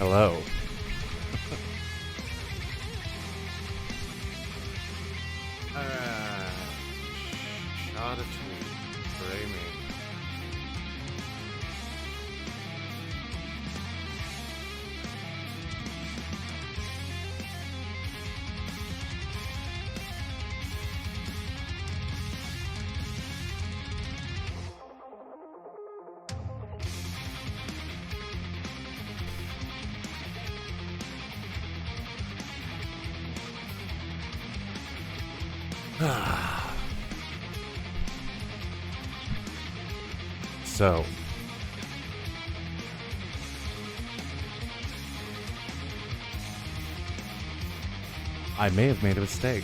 Hello. Shot of tweet. Framing. So, I may have made a mistake.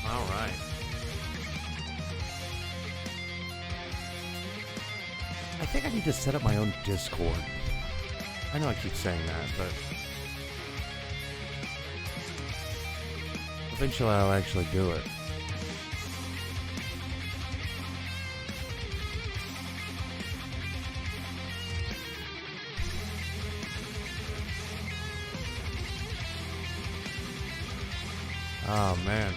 All right. I think I need to set up my own Discord. I know I keep saying that, but eventually I'll actually do it. Oh, man.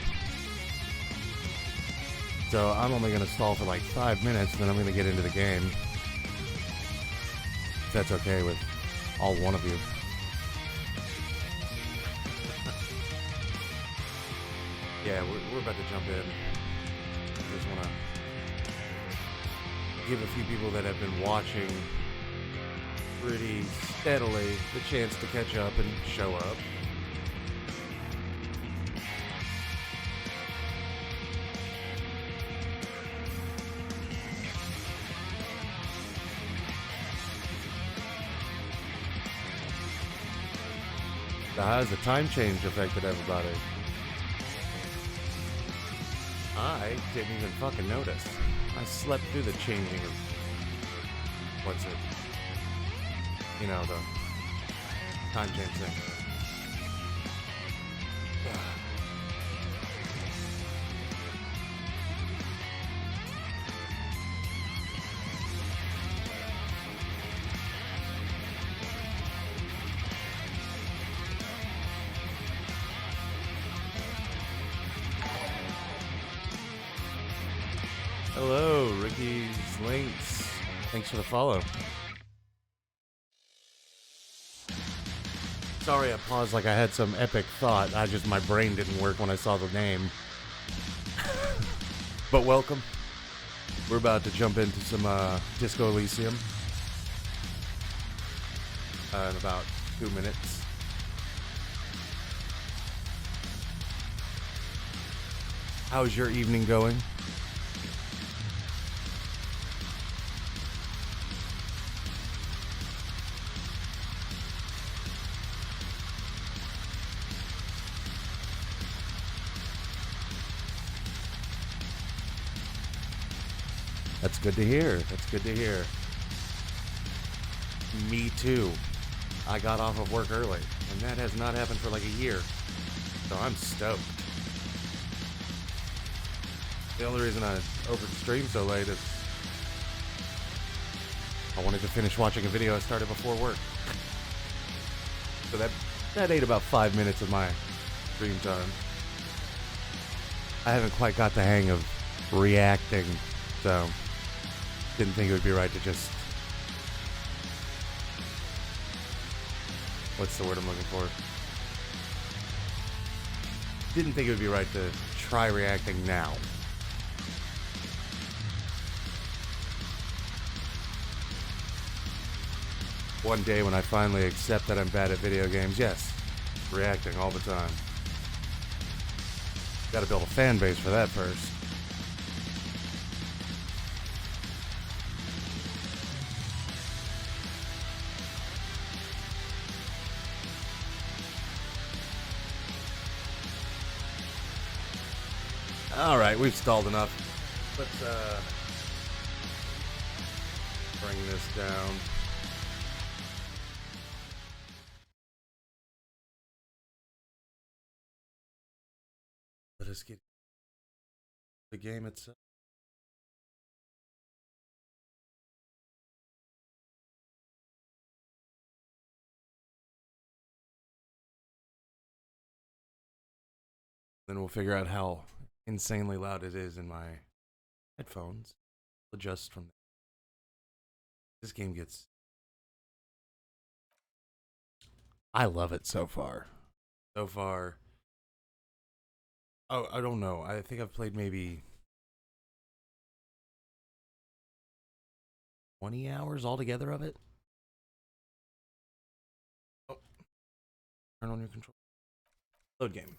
So I'm only going to stall for like 5 minutes, and then I'm going to get into the game. If that's okay with all one of you. Yeah, we're about to jump in. I just want to give a few people that have been watching pretty steadily the chance to catch up and show up. How has the time change affected everybody? I didn't even fucking notice. I slept through the changing of... what's it? You know, the time change thing. Hello, Ricky's Links. Thanks for the follow. Sorry I paused like I had some epic thought. My brain didn't work when I saw the name. But welcome. We're about to jump into some Disco Elysium. In about 2 minutes. How's your evening going? That's good to hear. That's good to hear. Me too. I got off of work early, and that has not happened for like a year. So I'm stoked. The only reason I opened stream so late is I wanted to finish watching a video I started before work. So that ate about 5 minutes of my stream time. I haven't quite got the hang of reacting, so didn't think it would be right to just... what's the word I'm looking for? didn't think it would be right to try reacting now. One day when I finally accept that I'm bad at video games, yes, reacting all the time. Gotta build a fan base for that first. Alright, we've stalled enough. Let's bring this down. Let us get the game itself. Then we'll figure out how insanely loud it is in my headphones. Adjust from there. This game gets... I love it so far. So far... Oh, I don't know. I think I've played maybe 20 hours altogether of it. Oh. Turn on your control. Load game.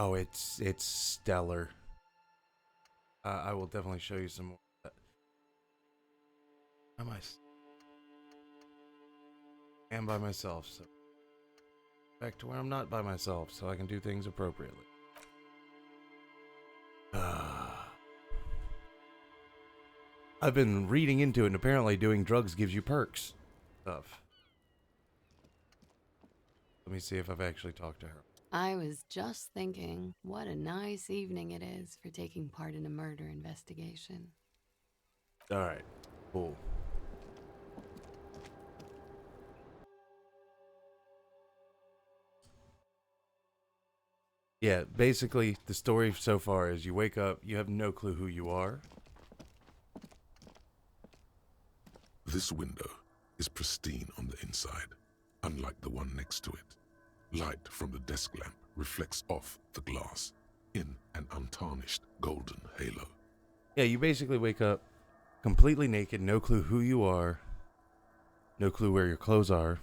Oh, it's stellar. I will definitely show you some more. Am I am by myself, so back to where I'm not by myself, so I can do things appropriately. I've been reading into it, and apparently doing drugs gives you perks. Stuff. Let me see if I've actually talked to her. I was just thinking, what a nice evening it is for taking part in a murder investigation. Alright, cool. Yeah, basically, the story so far is you wake up, you have no clue who you are. This window is pristine on the inside, unlike the one next to it. Light from the desk lamp reflects off the glass in an untarnished golden halo. Yeah, you basically wake up completely naked, no clue who you are, no clue where your clothes are,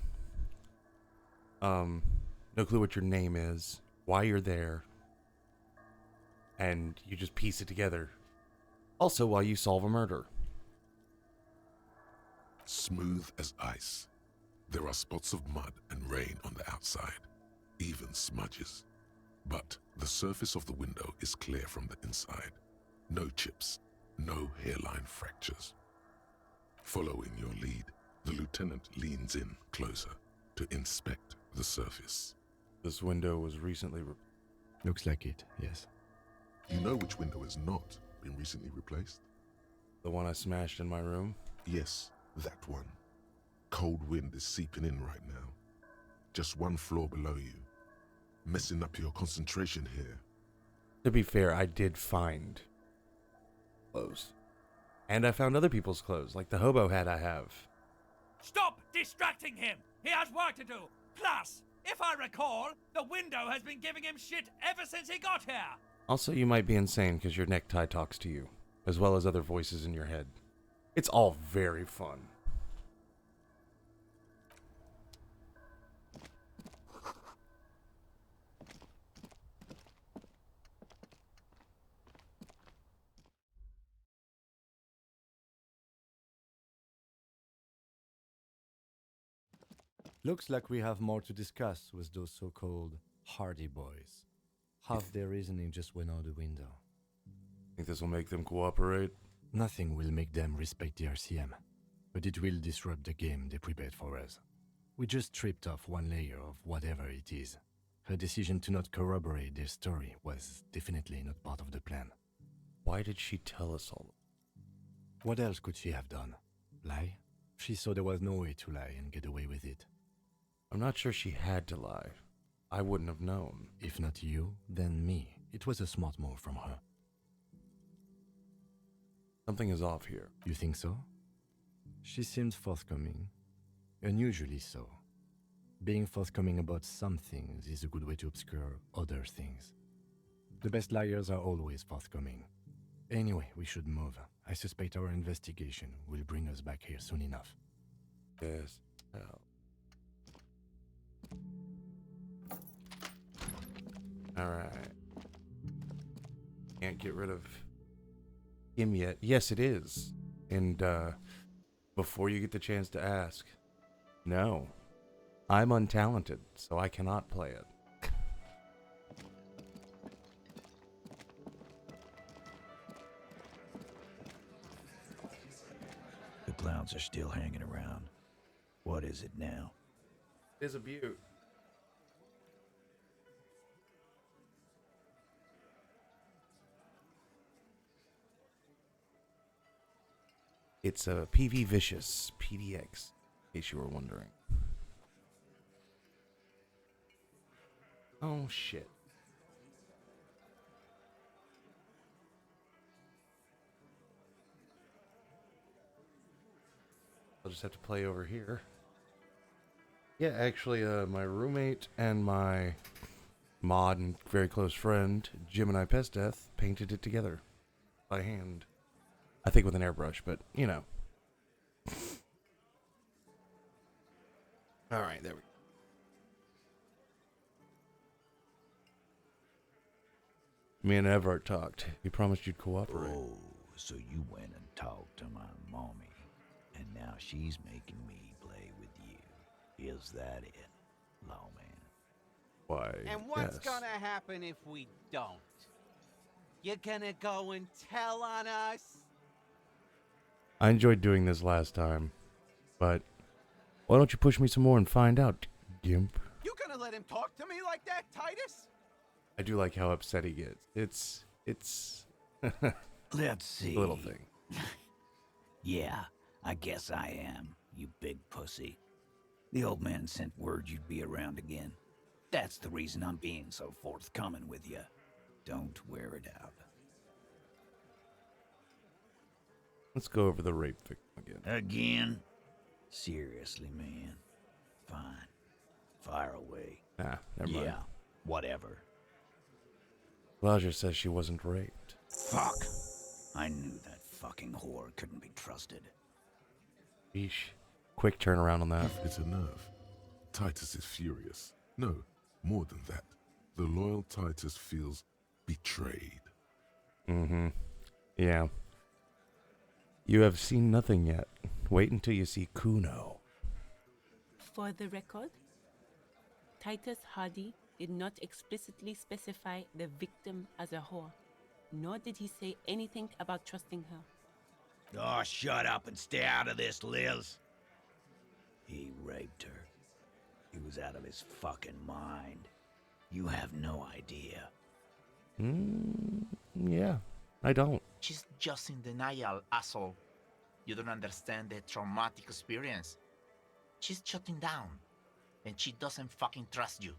no clue what your name is, why you're there, and you just piece it together. Also, while you solve a murder. Smooth as ice. There are spots of mud and rain on the outside, even smudges. But the surface of the window is clear from the inside. No chips, no hairline fractures. Following your lead, the lieutenant leans in closer to inspect the surface. This window was recently... Looks like it, yes. You know which window has not been recently replaced? The one I smashed in my room? Yes, that one. Cold wind is seeping in right now. Just one floor below you. Messing up your concentration here. To be fair, I did find clothes. And I found other people's clothes, like the hobo hat I have. Stop distracting him! He has work to do! Plus, if I recall, the window has been giving him shit ever since he got here! Also, you might be insane because your necktie talks to you, as well as other voices in your head. It's all very fun. Looks like we have more to discuss with those so-called Hardy Boys. Half their reasoning just went out the window. Think this will make them cooperate? Nothing will make them respect the RCM, but it will disrupt the game they prepared for us. We just stripped off one layer of whatever it is. Her decision to not corroborate their story was definitely not part of the plan. Why did she tell us all? What else could she have done? Lie? She saw there was no way to lie and get away with it. I'm not sure she had to lie. I wouldn't have known. If not you, then me. It was a smart move from her. Something is off here. You think so? She seems forthcoming. Unusually so. Being forthcoming about some things is a good way to obscure other things. The best liars are always forthcoming. Anyway, we should move. I suspect our investigation will bring us back here soon enough. Yes. Oh. Alright. Can't get rid of him yet. Yes, it is. And, before you get the chance to ask, no. I'm untalented, so I cannot play it. The clowns are still hanging around. What is it now? It is a beaut. It's a PV Vicious PDX, in case you were wondering. Oh shit. I'll just have to play over here. Yeah, actually, my roommate and my mod and very close friend, Gemini Pest Death, painted it together by hand. I think with an airbrush, but you know. All right, there we go. Me and Everett talked. You promised you'd cooperate. Oh, so you went and talked to my mommy, and now she's making me play with you. Is that it, lawman? Why? And what's yes. gonna happen if we don't? You're gonna go and tell on us? I enjoyed doing this last time, but why don't you push me some more and find out, Gimp? You gonna let him talk to me like that, Titus? I do like how upset he gets. It's Let's see. a little thing. Yeah, I guess I am, you big pussy. The old man sent word you'd be around again. That's the reason I'm being so forthcoming with you. Don't wear it out. Let's go over the rape victim again. Again? Seriously, man. Fine. Fire away. Nah, never mind. Yeah, whatever. Roger says she wasn't raped. Fuck. I knew that fucking whore couldn't be trusted. Yeesh. Quick turnaround on that. It's a nerve. Titus is furious. No, more than that. The loyal Titus feels betrayed. Mm-hmm. Yeah. You have seen nothing yet. Wait until you see Kuno. For the record, Titus Hardy did not explicitly specify the victim as a whore, nor did he say anything about trusting her. Oh, shut up and stay out of this, Liz. He raped her. He was out of his fucking mind. You have no idea. Yeah, I don't. She's just in denial, asshole. You don't understand the traumatic experience. She's shutting down, and she doesn't fucking trust you.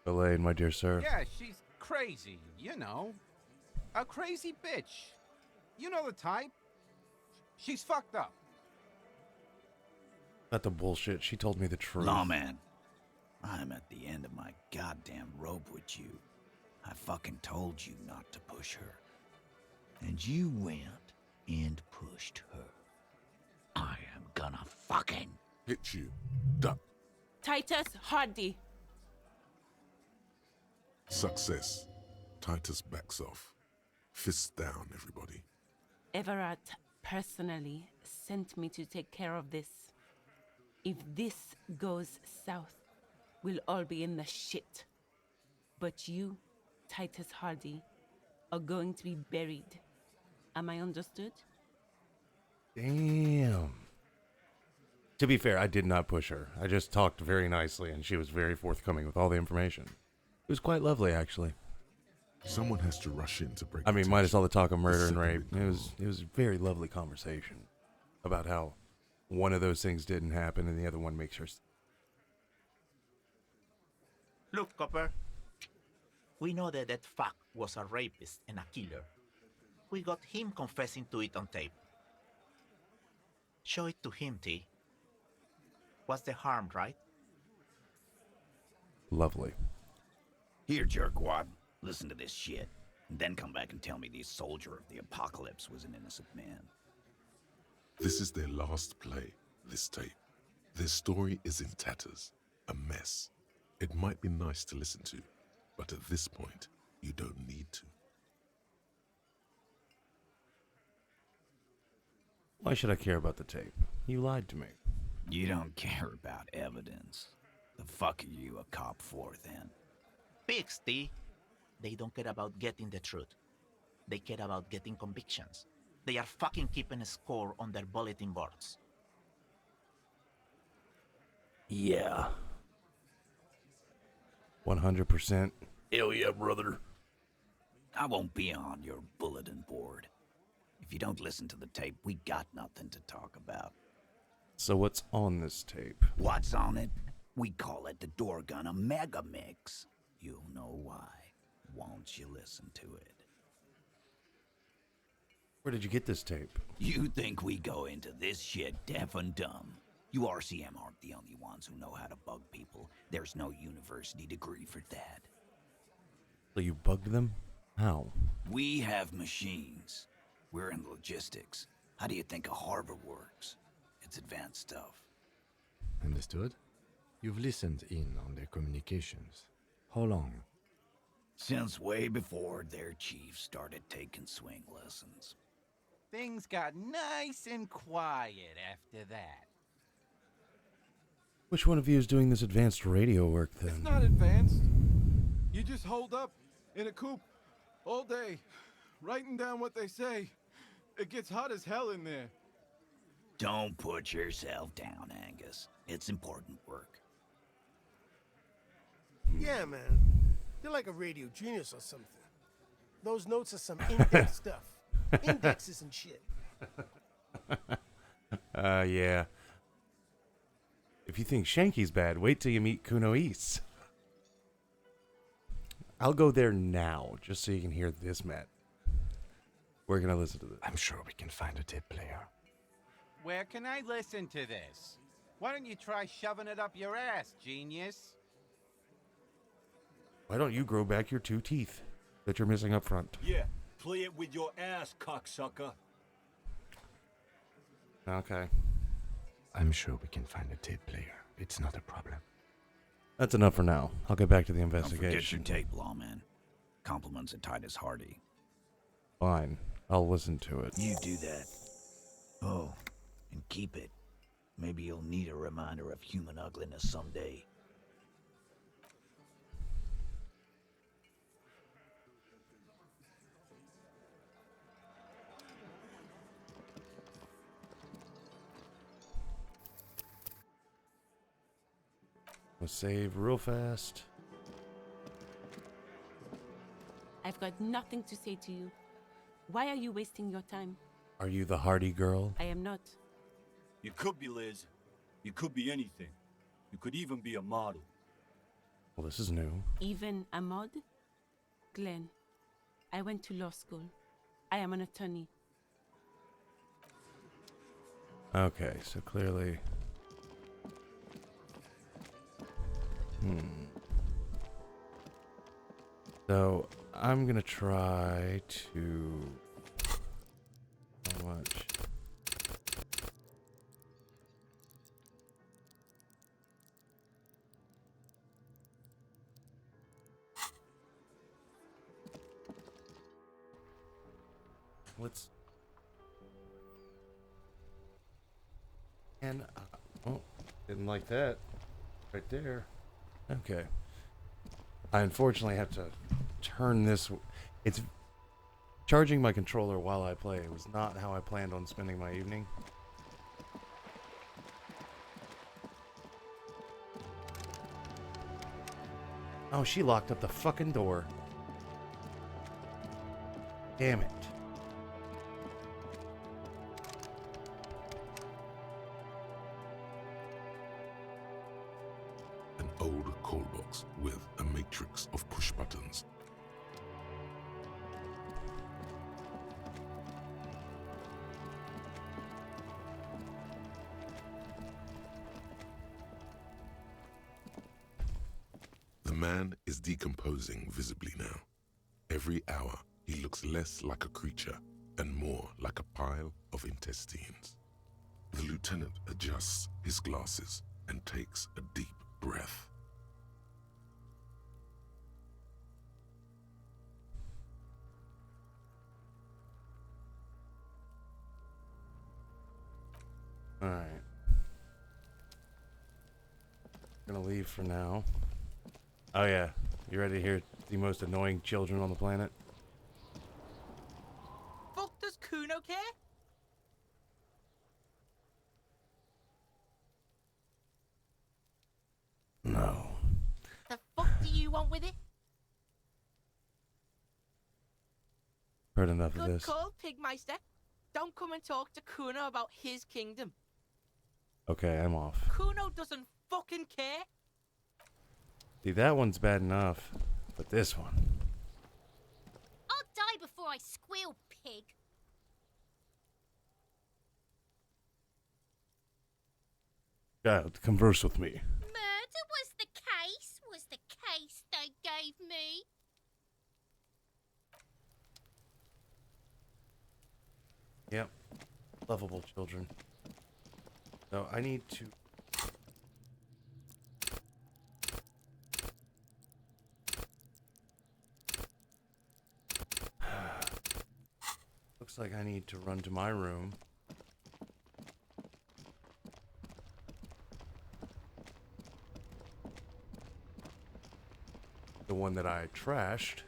Elaine, my dear sir. Yeah, she's crazy, you know. A crazy bitch. You know the type. She's fucked up. Not the bullshit. She told me the truth. Lawman, I'm at the end of my goddamn rope with you. I fucking told you not to push her. And you went and pushed her. I am gonna fucking... Hit you. Duck. Titus Hardy! Success. Titus backs off. Fists down, everybody. Everett personally sent me to take care of this. If this goes south, we'll all be in the shit. But you, Titus Hardy, are going to be buried. Am I understood? Damn. To be fair, I did not push her. I just talked very nicely, and she was very forthcoming with all the information. It was quite lovely, actually. Someone has to rush in to break I mean, the minus tension. all the talk of murder and second rape. it It was a very lovely conversation about how one of those things didn't happen and the other one makes her. Look, Copper. We know that that fuck was a rapist and a killer. We got him confessing to it on tape. Show it to him, T. What's the harm, right? Lovely. Here, jerkwad, listen to this shit, and then come back and tell me the soldier of the apocalypse was an innocent man. This is their last play, this tape. Their story is in tatters, a mess. It might be nice to listen to, but at this point, you don't need to. Why should I care about the tape? You lied to me. You don't care about evidence. The fuck are you a cop for, then? Pigs, T. They don't care about getting the truth. They care about getting convictions. They are fucking keeping a score on their bulletin boards. Yeah. 100%. Hell yeah, brother. I won't be on your bulletin board. If you don't listen to the tape, we got nothing to talk about. So what's on this tape? What's on it? We call it the Dorgun Mega Mix. You'll know why. Won't you listen to it? Where did you get this tape? You think we go into this shit deaf and dumb? You RCM aren't the only ones who know how to bug people. There's no university degree for that. So you bugged them? How? We have machines. We're in logistics. How do you think a harbor works? It's advanced stuff. Understood? You've listened in on their communications. How long? Since way before their chief started taking swing lessons. Things got nice and quiet after that. Which one of you is doing this advanced radio work then? It's not advanced. You just hold up in a coop all day, writing down what they say. It gets hot as hell in there. Don't put yourself down, Angus. It's important work. Yeah, man. You're like a radio genius or something. Those notes are some in-depth stuff. Indexes and shit. Yeah. If you think Shanky's bad, wait till you meet Kuno East. I'll go there now, just so you can hear this, Matt. We're gonna listen to this. I'm sure we can find a tape player. Where can I listen to this? Why don't you try shoving it up your ass, genius? Why don't you grow back your 2 teeth that you're missing up front? Yeah, play it with your ass, cocksucker. Okay. I'm sure we can find a tape player. It's not a problem. That's enough for now. I'll get back to the Don't forget investigation. your tape, lawman. Compliments of Titus Hardy. Fine. I'll listen to it. You do that. Oh, and keep it. Maybe you'll need a reminder of human ugliness someday. Let's save real fast. I've got nothing to say to you. Why are you wasting your time? Are you the Hardy girl? I am not. You could be Liz. You could be anything. You could even be a model. Well, this is new. Even a mod? Glenn, I went to law school. I am an attorney. Okay, so clearly... So, I'm gonna try to... How much? Let's... And... oh, didn't like that. Right there. Okay. I unfortunately have to turn this... It's... Charging my controller while I play was not how I planned on spending my evening. Oh, she locked up the fucking door. Damn it. An old call box with a matrix of push buttons. The man is decomposing visibly now. Every hour, he looks less like a creature and more like a pile of intestines. The lieutenant adjusts his glasses and takes a deep breath. All right. Gonna leave for now. Oh yeah, you ready to hear the most annoying children on the planet? Fuck does Kuno care? No. The fuck do you want with it? Heard enough of Good this. call, Pigmeister. Don't come and talk to Kuno about his kingdom. Okay, I'm off. Kuno doesn't fucking care. See, that one's bad enough, but this one. I'll die before I squeal, pig. Child, converse with me. Murder was the case they gave me. Yep. Lovable children. So I need to... Looks like I need to run to my room. The one that I trashed.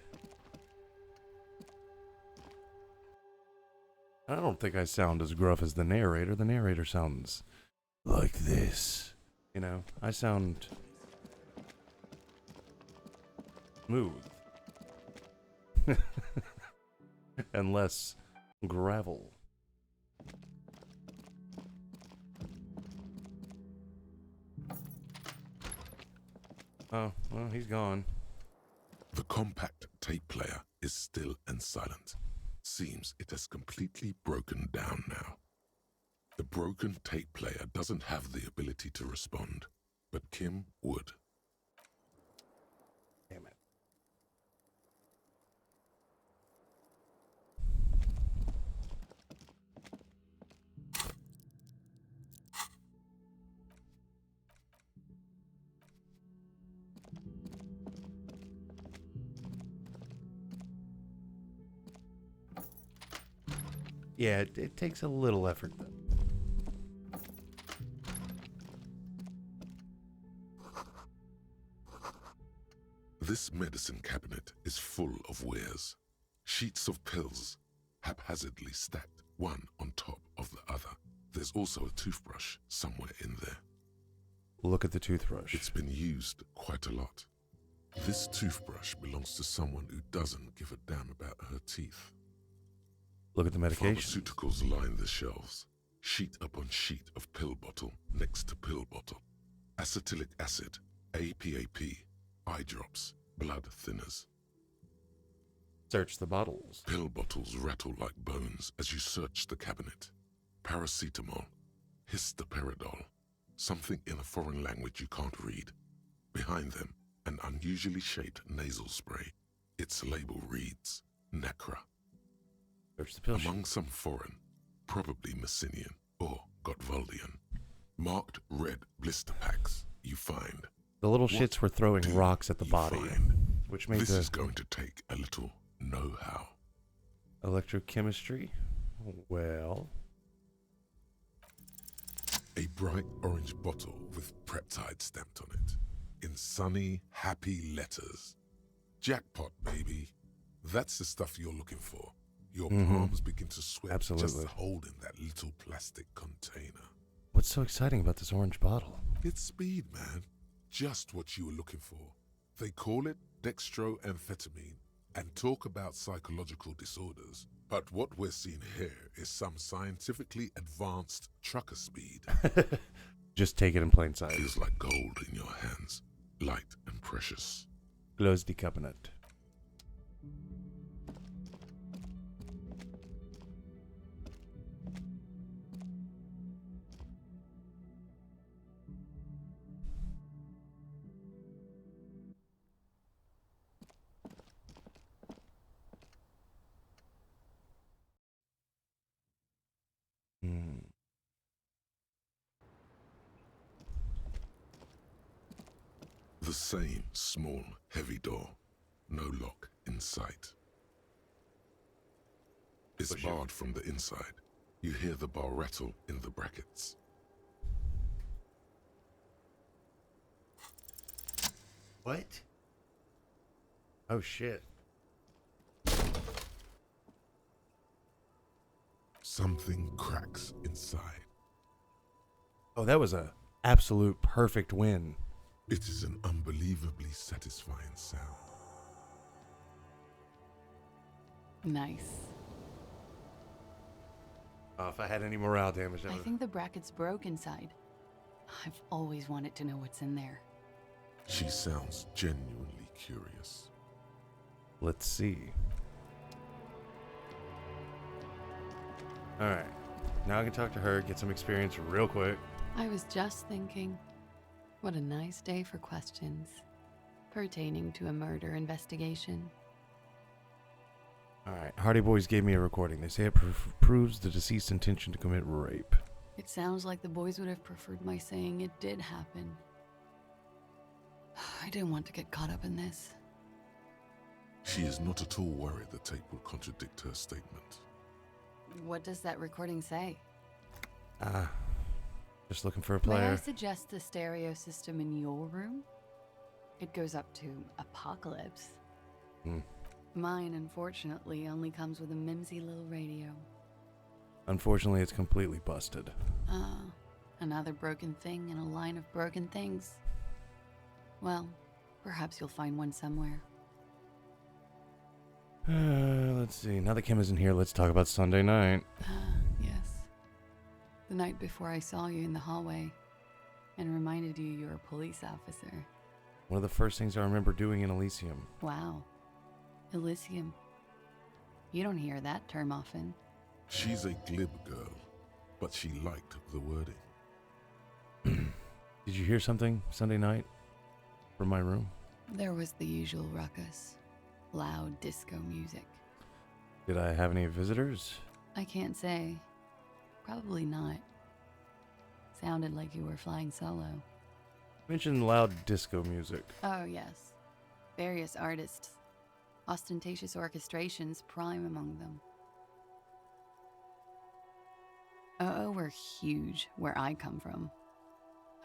I don't think I sound as gruff as the narrator. The narrator sounds like this. You know, I sound smooth. And less gravel. Oh, well, he's gone. The compact tape player is still and silent. Seems it has completely broken down now. The broken tape player doesn't have the ability to respond, but Kim would. Damn it. Yeah, it takes a little effort, though. This medicine cabinet is full of wares. Sheets of pills, haphazardly stacked one on top of the other. There's also a toothbrush somewhere in there. Look at the toothbrush. It's been used quite a lot. This toothbrush belongs to someone who doesn't give a damn about her teeth. Look at the medication. Pharmaceuticals line the shelves, sheet upon sheet of pill bottle next to pill bottle. Acetylic acid, APAP, eye drops, blood thinners. Search the bottles. Pill bottles rattle like bones as you search the cabinet. Paracetamol, histoperidol, something in a foreign language you can't read. Behind them, an unusually shaped nasal spray. Its label reads, Nacra. Search the pill sheet. Among some foreign, probably Messinian or Gottwaldian, marked red blister packs you find. The little shits were throwing rocks at the body, which made This is going to take a little know-how. Electrochemistry? Well... A bright orange bottle with Preptide stamped on it, in sunny, happy letters. Jackpot, baby. That's the stuff you're looking for. Your palms begin to sweat just holding that little plastic container. What's so exciting about this orange bottle? It's speed, man. Just what you were looking for. They call it dextroamphetamine and talk about psychological disorders. But what we're seeing here is some scientifically advanced trucker speed. Just take it in plain sight. Feels like gold in your hands. light and precious. Close the cabinet. The same small, heavy door. No lock in sight. It's barred from the inside. You hear the bar rattle in the brackets. What? Oh shit. Something cracks inside. Oh, that was a absolute perfect win. It is an unbelievably satisfying sound. Nice. Oh, if I had any morale damage, I think the bracket's broke inside. I've always wanted to know what's in there. She sounds genuinely curious. Let's see. Alright. Now I can talk to her, get some experience real quick. I was just thinking, what a nice day for questions pertaining to a murder investigation. Alright, Hardy Boys gave me a recording. They say it proves the deceased's intention to commit rape. It sounds like the boys would have preferred my saying it did happen. I didn't want to get caught up in this. She is not at all worried the tape will contradict her statement. What does that recording say? Just looking for a May I player. suggest the stereo system in your room? It goes up to Apocalypse. Mine, unfortunately, only comes with a mimsy little radio. Unfortunately, it's completely busted. Another broken thing in a line of broken things. Well, perhaps you'll find one somewhere. Let's see. Now that Kim isn't here, let's talk about Sunday night. Yes. The night before I saw you in the hallway and reminded you you're a police officer. One of the first things I remember doing in Elysium. Wow. Elysium. You don't hear that term often. She's a glib girl, but she liked the wording. Did you hear something Sunday night from my room? There was the usual ruckus. Loud disco music. Did I have any visitors? I can't say. Probably not. Sounded like you were flying solo. Mentioned loud disco music. Oh, yes. Various artists. Ostentatious orchestrations prime among them. Oh, we're huge where I come from.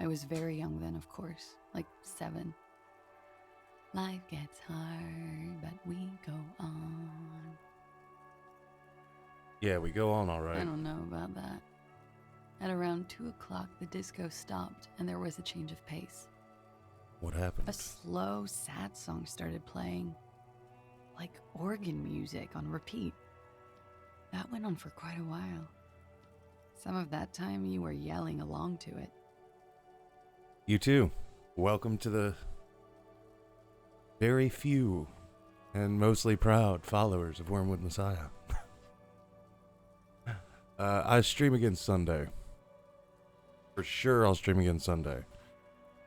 I was very young then, of course, like 7. Life gets hard, but we go on. Yeah, we go on all right. I don't know about that. At around 2 o'clock, the disco stopped and there was a change of pace. What happened? A slow, sad song started playing, like organ music on repeat. That went on for quite a while. Some of that time you were yelling along to it. You too. Welcome to the very few and mostly proud followers of Wormwood Messiah. I stream again Sunday. For sure I'll stream again Sunday.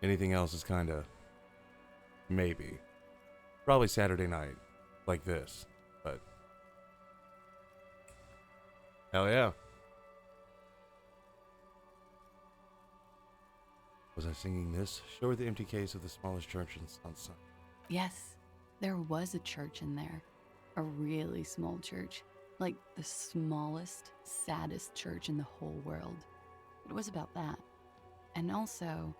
Anything else is kind of maybe. Probably Saturday night, like this, but hell yeah. Was I singing this? Show her the empty case of the smallest church on Sunday. Yes, there was a church in there. A really small church. Like the smallest, saddest church in the whole world. It was about that. And also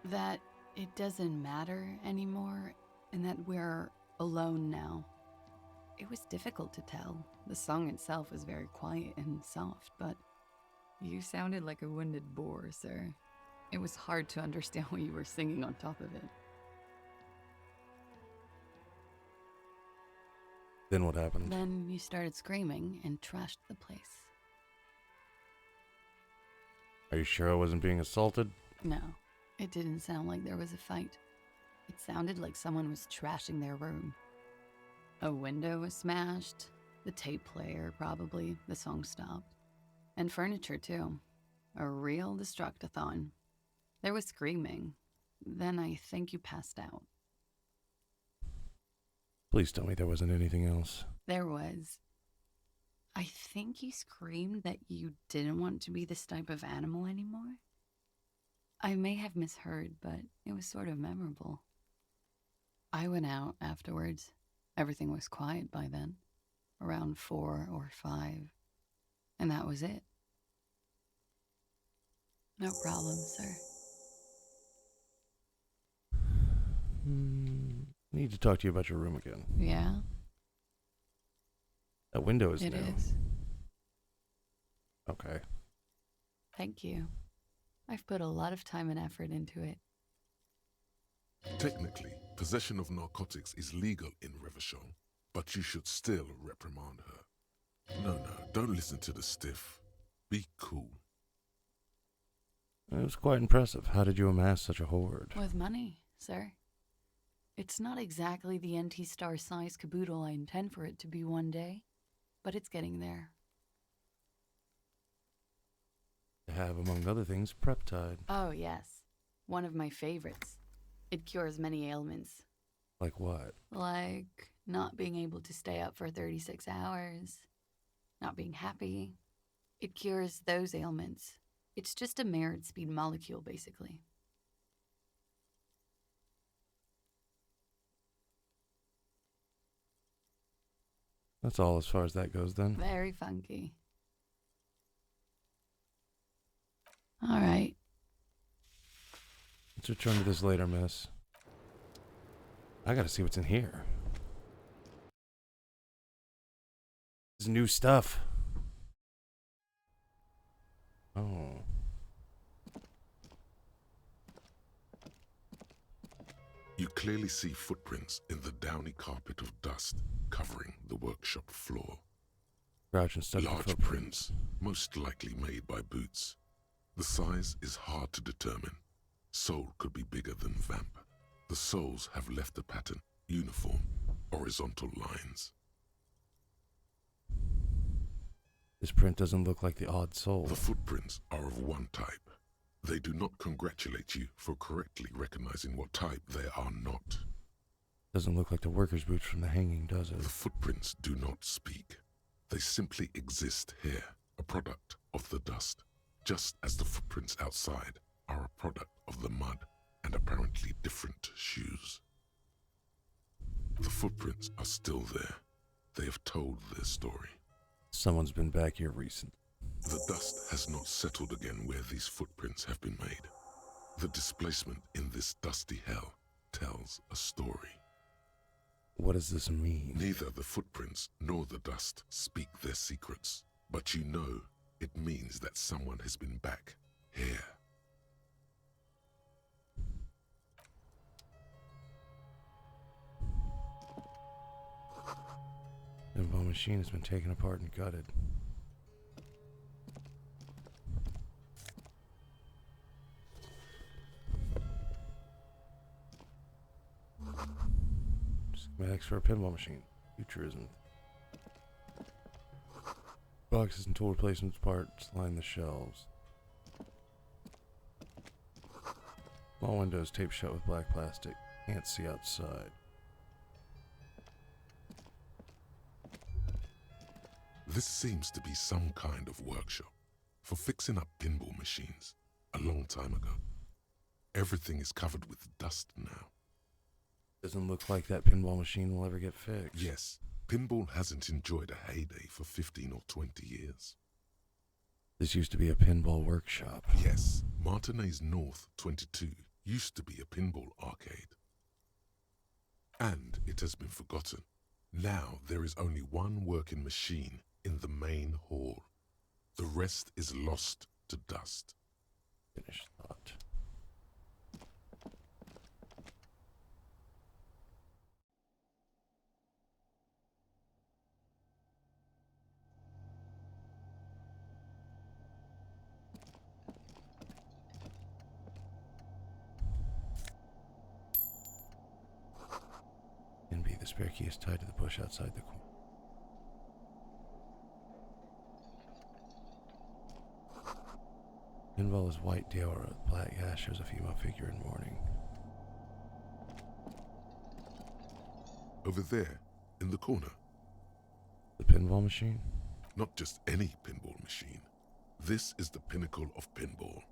that it doesn't matter anymore and that we're alone now. It was difficult to tell. The song itself was very quiet and soft, but you sounded like a wounded boar, sir. It was hard to understand what you were singing on top of it. Then what happened? Then you started screaming and trashed the place. Are you sure I wasn't being assaulted? No, It didn't sound like there was a fight. It sounded like someone was trashing their room. A window was smashed, the tape player probably, the song stopped. And furniture too. A real destructathon. There was screaming. Then I think you passed out. Please tell me there wasn't anything else. There was. I think you screamed that you didn't want to be this type of animal anymore. I may have misheard, but it was sort of memorable. I went out afterwards. Everything was quiet by then, around 4 or 5, and that was it. No problem, sir. I need to talk to you about your room again. Yeah? That window is It new. is. Okay. Thank you. I've put a lot of time and effort into it. Technically, possession of narcotics is legal in Revachol, but you should still reprimand her. No, don't listen to the stiff. Be cool. It was quite impressive. How did you amass such a hoard? With money, sir. It's not exactly the NT-Star size caboodle I intend for it to be one day, but it's getting there. I have, among other things, Preptide. Oh, yes. One of my favorites. It cures many ailments. Like what? Like not being able to stay up for 36 hours, not being happy. It cures those ailments. It's just a merit speed molecule, basically. That's all as far as that goes, then. Very funky. All right. Let's return to this later, miss. I gotta see what's in here. This is new stuff. Oh. You clearly see footprints in the downy carpet of dust covering the workshop floor. Crouch and study Large prints, most likely made by boots. The size is hard to determine. Sole could be bigger than vamp. The soles have left a pattern, uniform, horizontal lines. This print doesn't look like the odd sole. The footprints are of one type. They do not congratulate you for correctly recognizing what type they are not. Doesn't look like the worker's boots from the hanging, does it? The footprints do not speak. They simply exist here, a product of the dust, just as the footprints outside are a product of the mud and apparently different shoes. The footprints are still there. They have told their story. Someone's been back here recent. The dust has not settled again where these footprints have been made. The displacement in this dusty hell tells a story. What does this mean? Neither the footprints nor the dust speak their secrets, but you know it means that someone has been back here. The pinball machine has been taken apart and gutted. Schematics for a pinball machine. Futurism. Boxes and tool replacement parts line the shelves. Small windows taped shut with black plastic. Can't see outside. This seems to be some kind of workshop for fixing up pinball machines a long time ago. Everything is covered with dust now. Doesn't look like that pinball machine will ever get fixed. Yes, pinball hasn't enjoyed a heyday for 15 or 20 years. This used to be a pinball workshop. Yes, Martinez North 22 used to be a pinball arcade. And it has been forgotten. Now there is only one working machine in the main hall. The rest is lost to dust. Finished thought. spare key is tied to the bush outside the corner. Pinball is white Diora with black hash, shows a female figure in mourning. Over there, in the corner. The pinball machine? Not just any pinball machine. This is the pinnacle of pinball.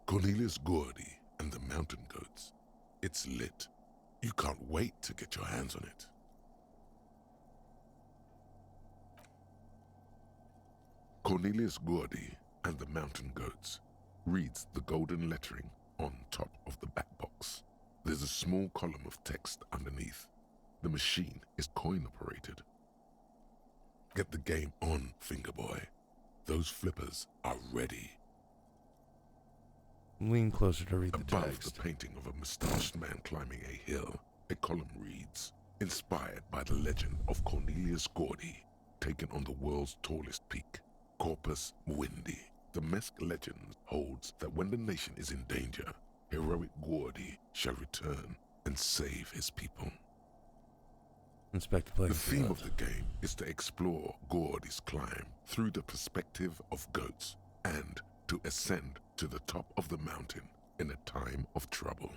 Cornelius Gordy and the Mountain Goats. It's lit. You can't wait to get your hands on it. Cornelius Gordy and the Mountain Goats reads the golden lettering on top of the back box. There's a small column of text underneath. The machine is coin-operated. Get the game on, Fingerboy. Those flippers are ready. Lean closer to read the Above text. the painting of a mustached man climbing a hill, a column reads, inspired by the legend of Cornelius Gordy, taken on the world's tallest peak, Corpus Muindi. The Mesk legend holds that when the nation is in danger, heroic Gordy shall return and save his people. Inspect the The theme of the game is to explore Gordy's climb through the perspective of goats and to ascend to the top of the mountain in a time of trouble.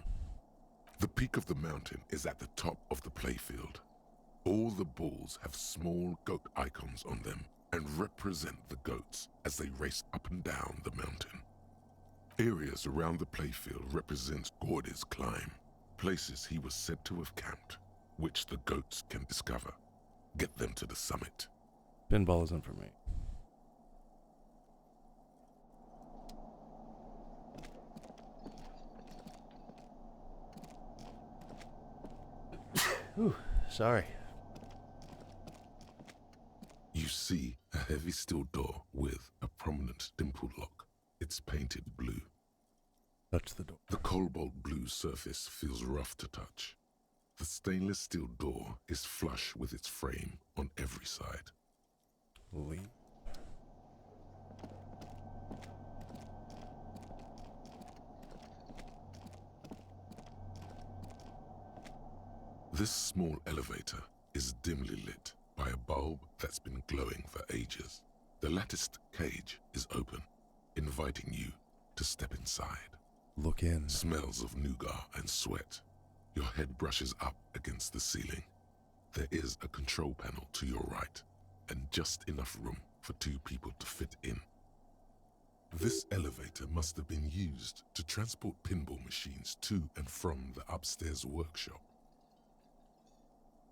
The peak of the mountain is at the top of the playfield. All the balls have small goat icons on them and represent the goats as they race up and down the mountain. Areas around the playfield represent Gordy's climb, places he was said to have camped, which the goats can discover. Get them to the summit. Pinball isn't for me. Ooh, sorry. You see a heavy steel door with a prominent dimple lock. It's painted blue. Touch the door. The cobalt blue surface feels rough to touch. The stainless steel door is flush with its frame on every side. Lean. This small elevator is dimly lit by a bulb that's been glowing for ages. The latticed cage is open, inviting you to step inside. Look in. Smells of nougat and sweat. Your head brushes up against the ceiling. There is a control panel to your right, and just enough room for 2 people to fit in. This elevator must have been used to transport pinball machines to and from the upstairs workshop.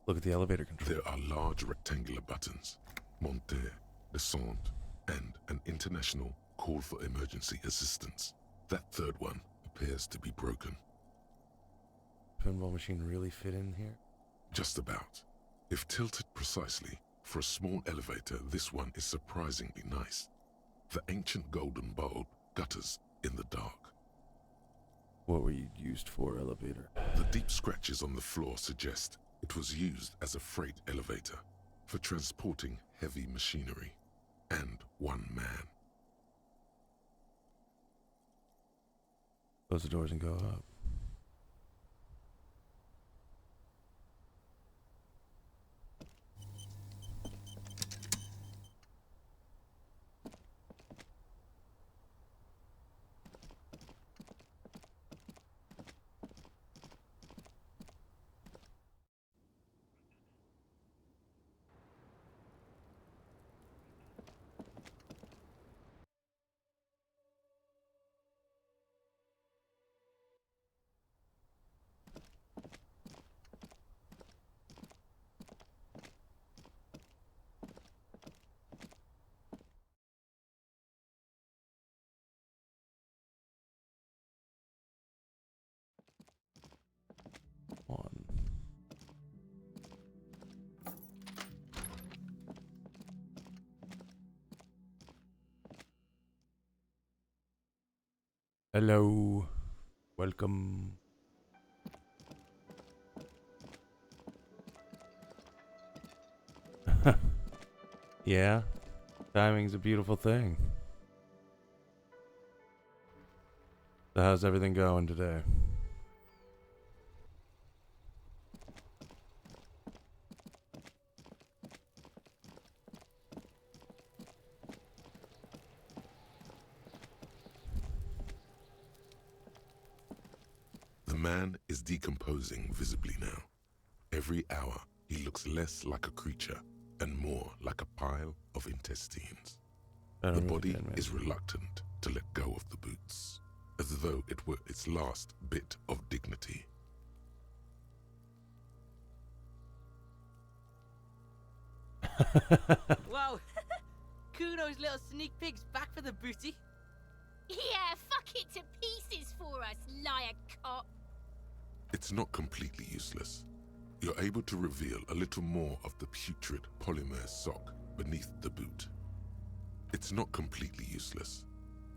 Look at the elevator control. There are large rectangular buttons, monter, descente, and an international call for emergency assistance. That third one appears to be broken. Pinball machine really fit in here? Just about. If tilted precisely, for a small elevator, this one is surprisingly nice. The ancient golden bulb gutters in the dark. What were you used for, elevator? The deep scratches on the floor suggest it was used as a freight elevator for transporting heavy machinery and one man. Close the doors and go up. One. Hello. Welcome. Yeah, timing's a beautiful thing. So how's everything going today? man is decomposing visibly now. Every hour, he looks less like a creature and more like a pile of intestines. The body is reluctant to let go of the boots, as though it were its last bit of dignity. Wow. Kuno's little sneak pig's back for the booty. Yeah, fuck it to pieces for us, liar cop. It's not completely useless. You're able to reveal a little more of the putrid polymer sock beneath the boot. It's not completely useless.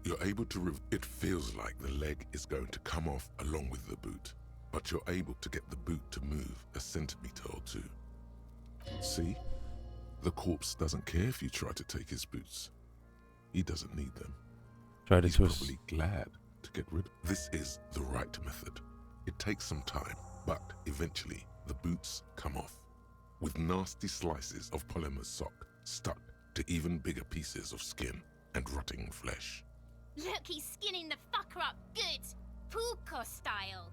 You're able to it feels like the leg is going to come off along with the boot, but you're able to get the boot to move a centimeter or two. See? The corpse doesn't care if you try to take his boots. He doesn't need them. Try to He's twist. probably glad to get rid of. This is the right method. It takes some time, but eventually the boots come off, with nasty slices of polymer sock stuck to even bigger pieces of skin and rotting flesh. Look, he's skinning the fucker up good. Puko style.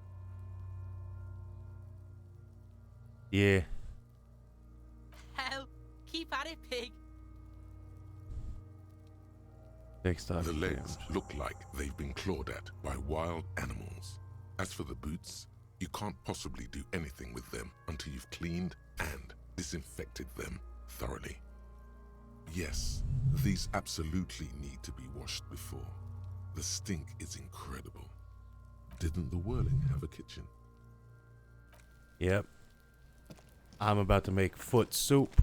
Yeah. Hell, keep at it, pig. Takes time. The legs look like they've been clawed at by wild animals. As for the boots, you can't possibly do anything with them until you've cleaned and disinfected them thoroughly. Yes, these absolutely need to be washed before. The stink is incredible. Didn't the Whirling have a kitchen? Yep. I'm about to make foot soup.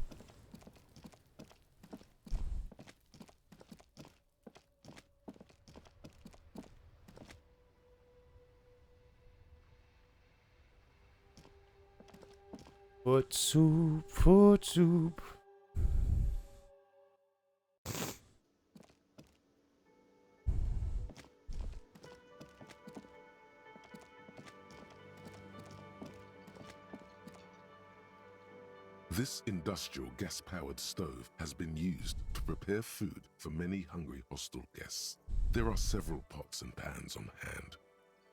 Foot soup, foot soup. This industrial gas-powered stove has been used to prepare food for many hungry hostel guests. There are several pots and pans on hand.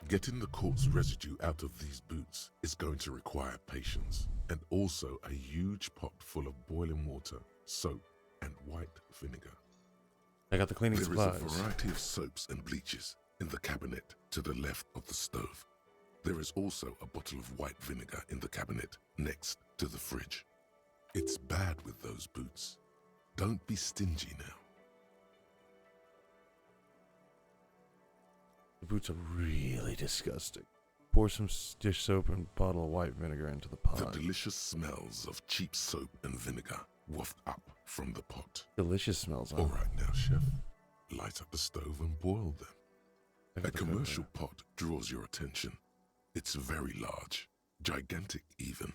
Getting the corpse residue out of these boots is going to require patience, and also a huge pot full of boiling water, soap, and white vinegar. I got the cleaning There supplies. is a variety of soaps and bleaches in the cabinet to the left of the stove. There is also a bottle of white vinegar in the cabinet next to the fridge. It's bad with those boots. Don't be stingy now. The boots are really disgusting. Pour some dish soap and bottle of white vinegar into the pot. The delicious smells of cheap soap and vinegar waft up from the pot. Delicious smells. Huh? All right now, chef. Light up the stove and boil them. A commercial pot draws your attention. It's very large, gigantic even.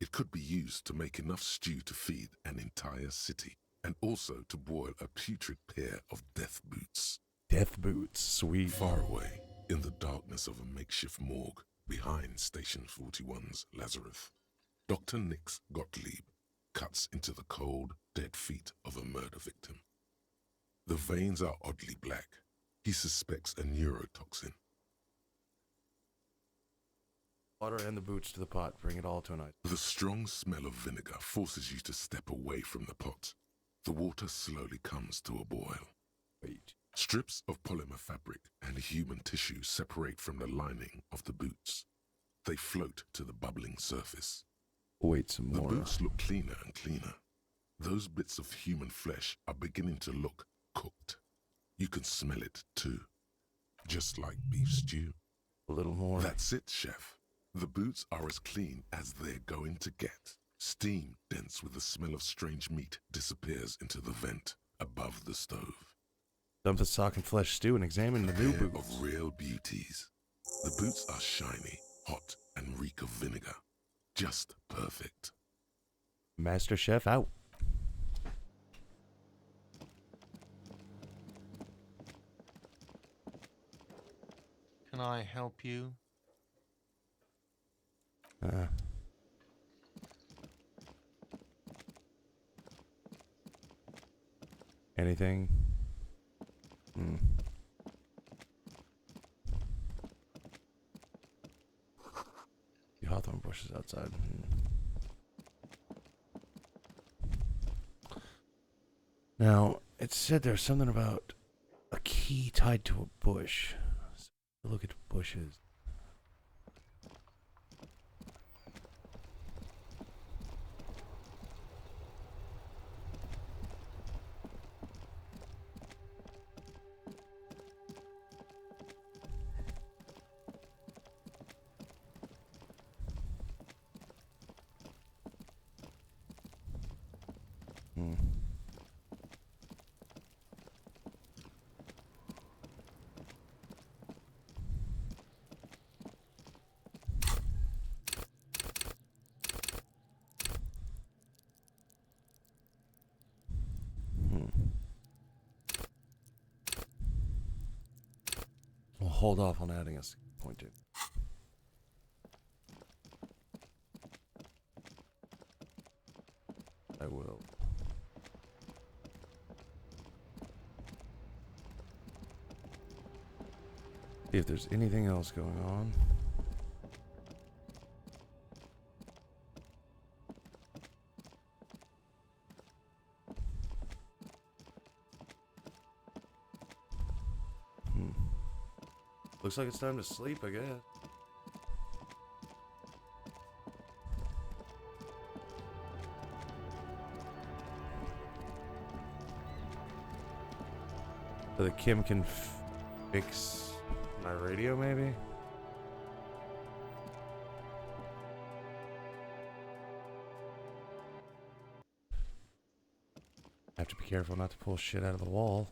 It could be used to make enough stew to feed an entire city, and also to boil a putrid pair of death boots. Death boots, sweet. Far away, in the darkness of a makeshift morgue, behind Station 41's Lazarus, Dr. Nix Gottlieb cuts into the cold, dead feet of a murder victim. The veins are oddly black. He suspects a neurotoxin. Water and the boots to the pot. Bring it all to an ice. The strong smell of vinegar forces you to step away from the pot. The water slowly comes to a boil. Wait. Strips of polymer fabric and human tissue separate from the lining of the boots. They float to the bubbling surface. Wait some more. The boots look cleaner and cleaner. Those bits of human flesh are beginning to look cooked. You can smell it too. Just like beef stew. A little more. That's it, chef. The boots are as clean as they're going to get. Steam, dense with the smell of strange meat, disappears into the vent above the stove. Dump the sock and flesh stew and examine the new Pair boots. of real beauties. The boots are shiny, hot, and reek of vinegar. Just perfect. Master Chef out. Can I help you? Anything? hawthorn bushes outside. Now, it said there's something about a key tied to a bush. So look at the bushes. We'll hold off on adding a point to. I will. See if there's anything else going on. Looks like it's time to sleep, I guess. So that Kim can fix my radio, maybe? I have to be careful not to pull shit out of the wall.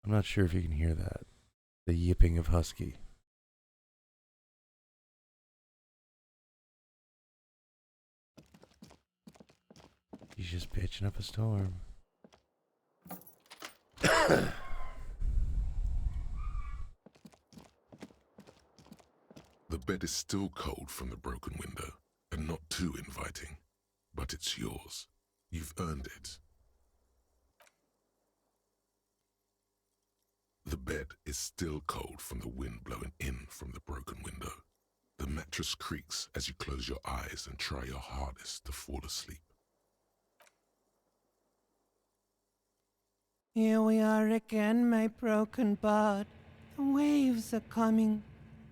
I'm not sure if you can hear that. The yipping of Husky. He's just pitching up a storm. The bed is still cold from the broken window, and not too inviting. But it's yours. You've earned it. The bed is still cold from the wind blowing in from the broken window. The mattress creaks as you close your eyes and try your hardest to fall asleep. Here we are again, my broken bud. The waves are coming,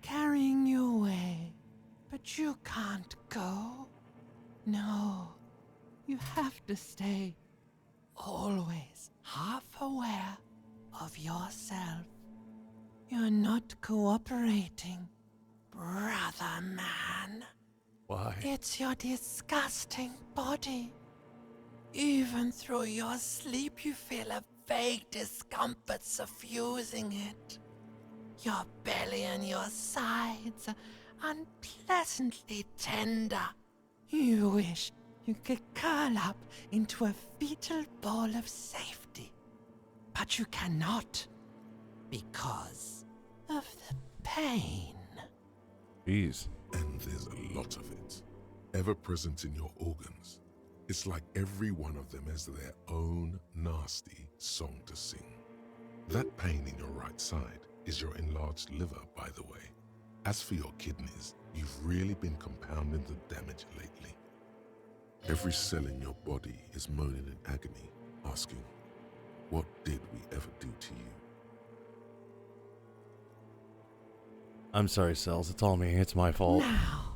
carrying you away. But you can't go. No, you have to stay. Always half aware of yourself. You're not cooperating, brother man. Why? It's your disgusting body. Even through your sleep you feel a vague discomfort suffusing it. Your belly and your sides are unpleasantly tender. You wish you could curl up into a fetal ball of safety. But you cannot, because of the pain. Jeez. And there's a lot of it, ever present in your organs. It's like every one of them has their own nasty song to sing. That pain in your right side is your enlarged liver, by the way. As for your kidneys, you've really been compounding the damage lately. Every cell in your body is moaning in agony, asking, what did we ever do to you? I'm sorry, Cells. It's all me. It's my fault. Now,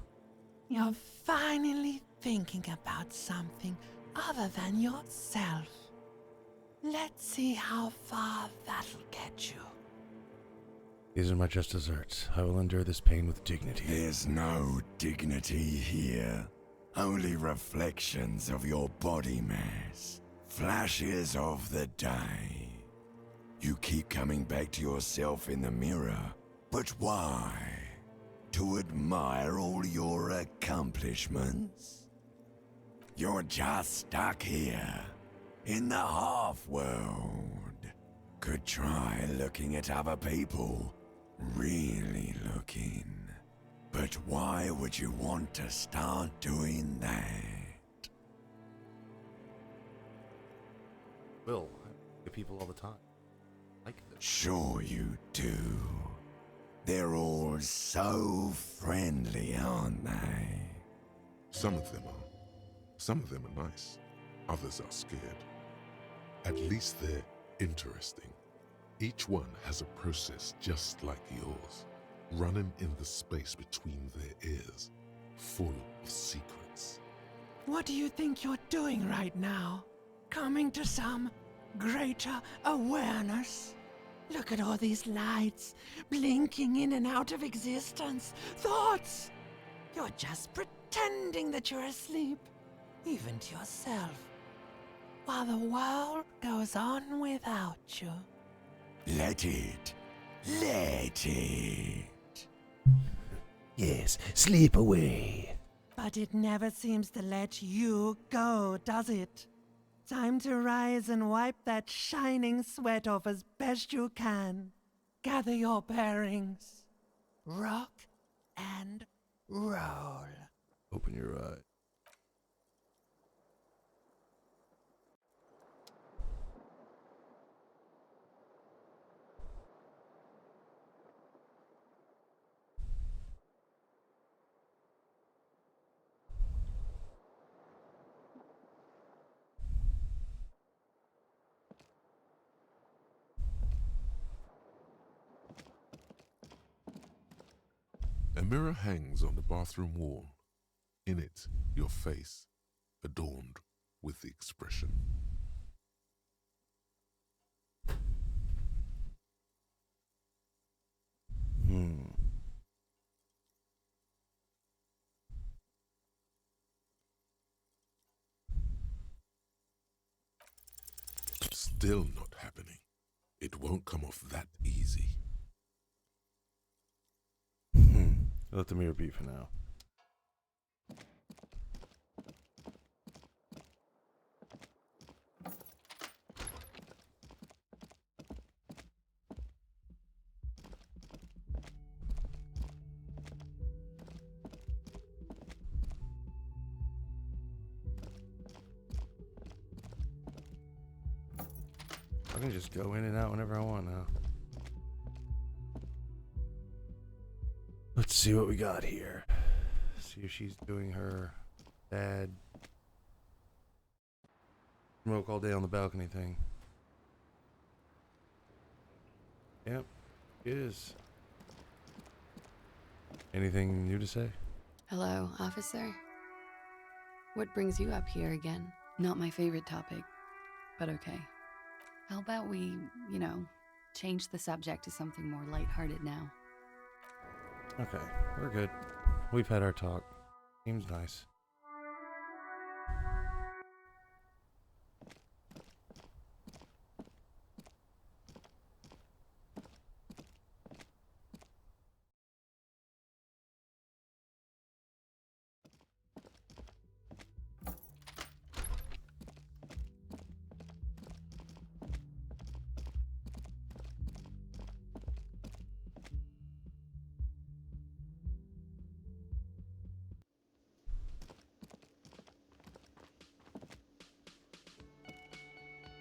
you're finally thinking about something other than yourself. Let's see how far that'll get you. These are my just desserts. I will endure this pain with dignity. There's no dignity here. Only reflections of your body mass. Flashes of the day. You keep coming back to yourself in the mirror. But why? To admire all your accomplishments? You're just stuck here, in the half-world. Could try looking at other people. Really looking. But why would you want to start doing that? Will, I get people all the time. Like this. Sure you do. They're all so friendly, aren't they? Some of them are. Some of them are nice. Others are scared. At least they're interesting. Each one has a process just like yours, running in the space between their ears, full of secrets. What do you think you're doing right now? Coming to some greater awareness? Look at all these lights, blinking in and out of existence. Thoughts! You're just pretending that you're asleep, even to yourself, while the world goes on without you. Let it. Let it. Yes, sleep away. But it never seems to let you go, does it? Time to rise and wipe that shining sweat off as best you can. Gather your bearings. Rock and roll. Open your eye. A mirror hangs on the bathroom wall. In it, your face, adorned with the expression. Still not happening. It won't come off that easy. Let the mirror be for now. I can just go in and out whenever I want now. Let's see what we got here. See if she's doing her bad smoke all day on the balcony thing. Yep, it is. Anything new to say? Hello, officer. What brings you up here again? Not my favorite topic, but okay. How about we, change the subject to something more lighthearted now? Okay, we're good. We've had our talk. Seems nice.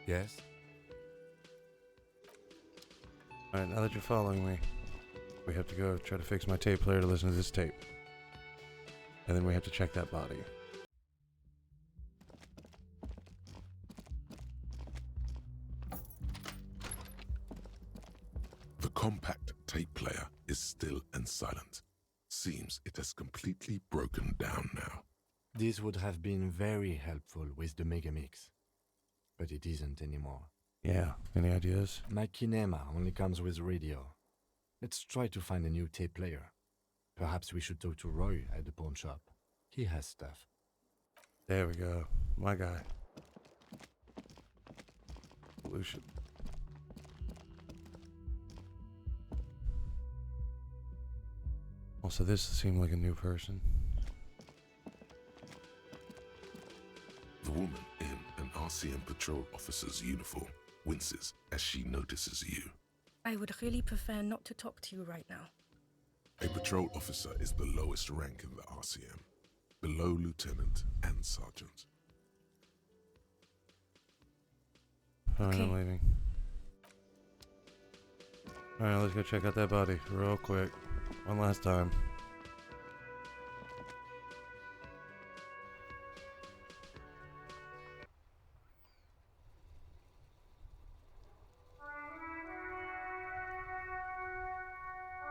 Yes? Alright, now that you're following me, we have to go try to fix my tape player to listen to this tape. And then we have to check that body. The compact tape player is still and silent. Seems it has completely broken down now. This would have been very helpful with the Megamix, but it isn't anymore. Yeah, any ideas? My Kinema only comes with radio. Let's try to find a new tape player. Perhaps we should talk to Roy at the pawn shop. He has stuff. There we go. My guy. Pollution. Also, this seemed like a new person. The woman in an RCM patrol officer's uniform winces as she notices you. I would really prefer not to talk to you right now. A patrol officer is the lowest rank in the RCM, below lieutenant and sergeant. Alright, I'm leaving. Alright, let's go check out that body real quick. One last time.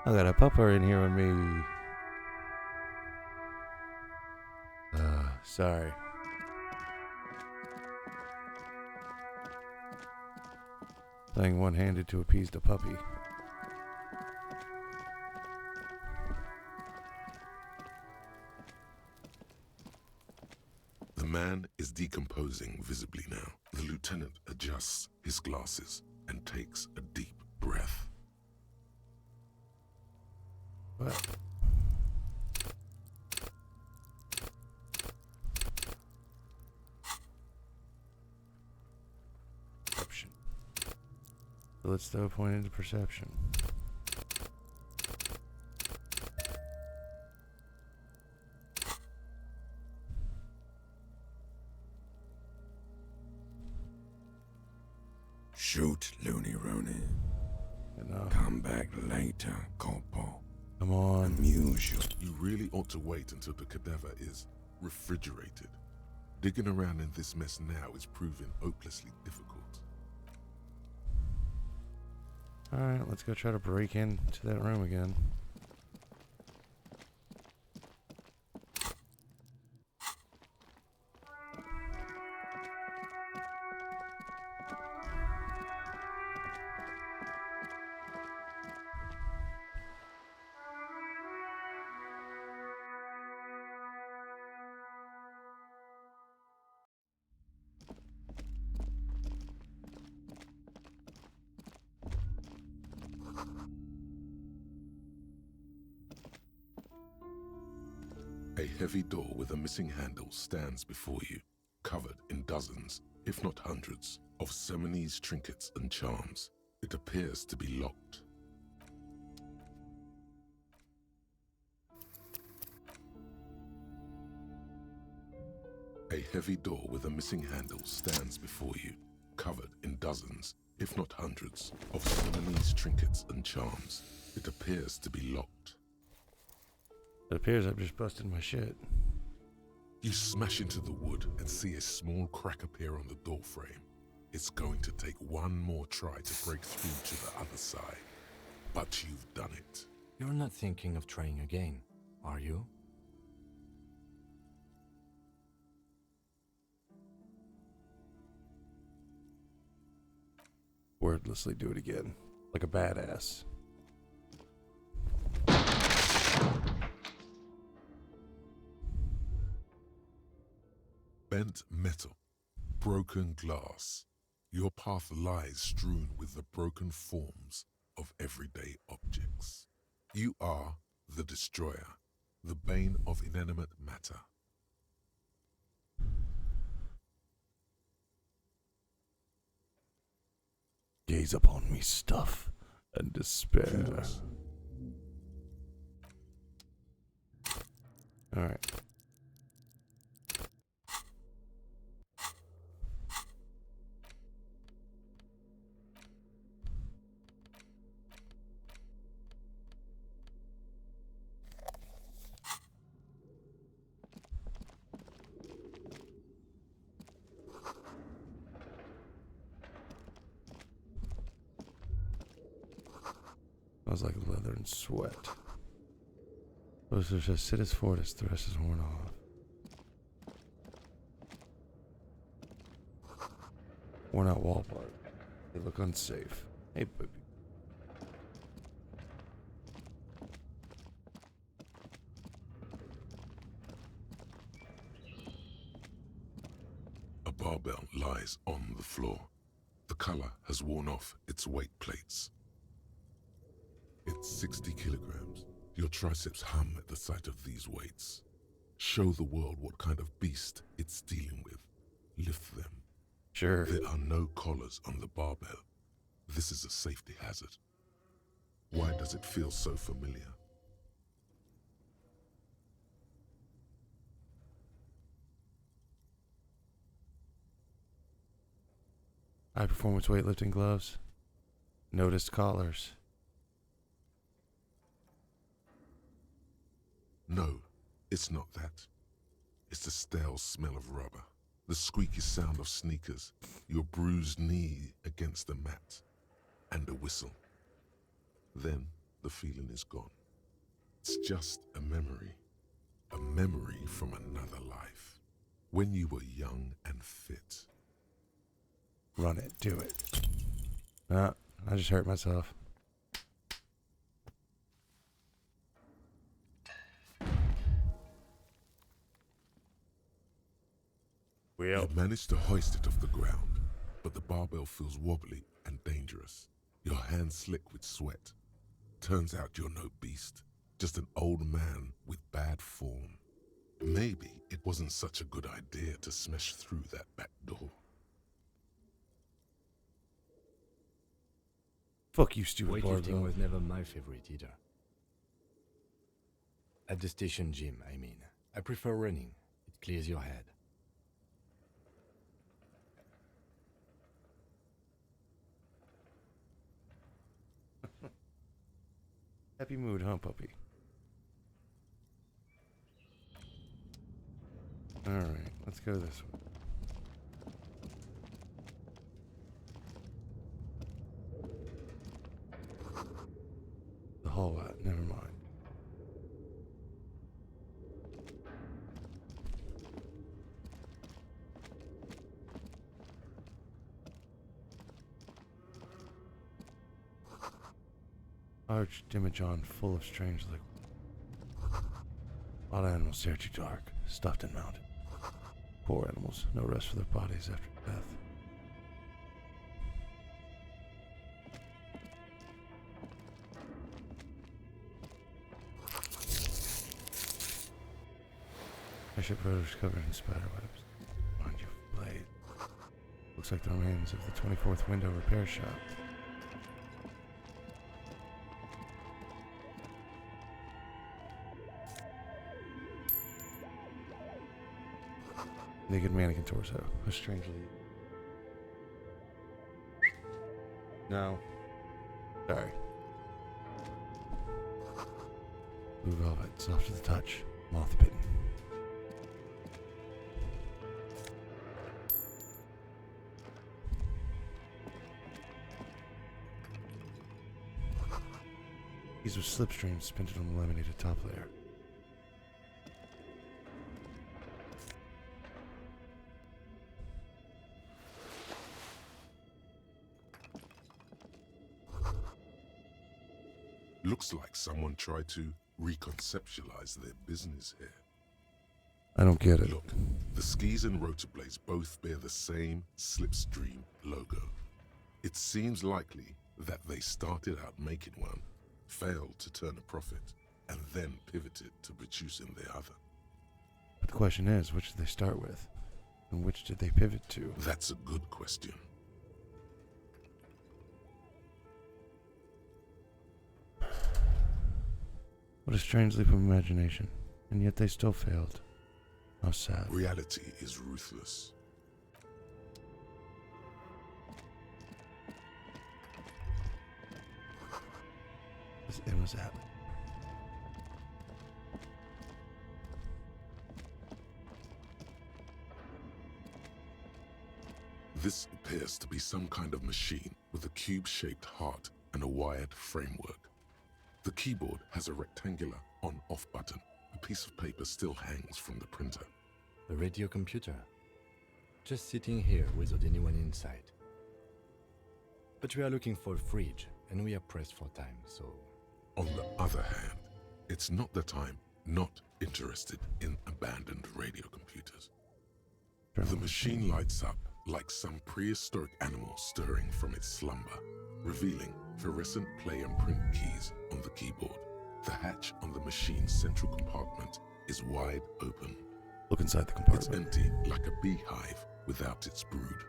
I got a pupper in here with me. Sorry. Playing one-handed to appease the puppy. The man is decomposing visibly now. The lieutenant adjusts his glasses and takes a deep breath. What? Perception. So let's throw a point into perception. Shoot, Looney Rooney. Enough. Come back later, Corporal. Come on. Amuse you. You really ought to wait until the cadaver is refrigerated. Digging around in this mess now is proving hopelessly difficult. Alright, let's go try to break into that room again. A heavy door with a missing handle stands before you, covered in dozens, if not hundreds, of Seminese trinkets and charms. It appears to be locked. A heavy door with a missing handle stands before you, covered in dozens, if not hundreds, of Seminese trinkets and charms. It appears to be locked. It appears I've just busted my shit. You smash into the wood and see a small crack appear on the door frame. It's going to take one more try to break through to the other side. But you've done it. You're not thinking of trying again, are you? Wordlessly do it again. Like a badass. Bent metal, broken glass. Your path lies strewn with the broken forms of everyday objects. You are the destroyer, the bane of inanimate matter. Gaze upon me, stuff and despair. Alright. Smells like leather and sweat. Those are just sit as fortis, the rest is worn off. Worn out wall part. They look unsafe. Hey, baby. A barbell lies on the floor. The color has worn off its weight plates. It's 60 kilograms. Your triceps hum at the sight of these weights. Show the world what kind of beast it's dealing with. Lift them. Sure. There are no collars on the barbell. This is a safety hazard. Why does it feel so familiar? High performance weightlifting gloves. Noticed collars. No, it's not that. It's the stale smell of rubber, the squeaky sound of sneakers, your bruised knee against the mat, and a whistle. Then the feeling is gone. It's just a memory from another life, when you were young and fit. Run it, do it. I just hurt myself. You manage to hoist it off the ground, but the barbell feels wobbly and dangerous. Your hands slick with sweat. Turns out you're no beast, just an old man with bad form. Maybe it wasn't such a good idea to smash through that back door. Fuck you, stupid Weightlifting barbell. was never my favorite either. At the station gym, I mean. I prefer running. It clears your head. Happy mood, huh, puppy? Alright, let's go this way. The hallway, never mind. Large demijohn full of strange liquid. Odd animals stare too dark, stuffed and mounted. Poor animals, no rest for their bodies after death. My shipwreckers covered in spiderwebs. Mind you, blade. Looks like the remains of the 24th window repair shop. Naked mannequin torso. A strangely. No. Sorry. Blue velvet, soft to the touch, moth bitten. These are slipstreams spinted on the laminated top layer. Looks like someone tried to reconceptualize their business here. I don't get it. Look, the skis and rotor blades both bear the same Slipstream logo. It seems likely that they started out making one, failed to turn a profit, and then pivoted to producing the other. But the question is, which did they start with? And which did they pivot to? That's a good question. What a strange leap of imagination. And yet they still failed. How sad. Reality is ruthless. This Emma's at. This appears to be some kind of machine with a cube-shaped heart and a wired framework. The keyboard has a rectangular on-off button. A piece of paper still hangs from the printer. The radio computer. Just sitting here without anyone inside. But we are looking for a fridge, and we are pressed for time, so... On the other hand, it's not that I'm not interested in abandoned radio computers. The machine lights up like some prehistoric animal stirring from its slumber, revealing fluorescent play and print keys on the keyboard. The hatch on the machine's central compartment is wide open. Look inside the compartment. It's empty like a beehive without its brood.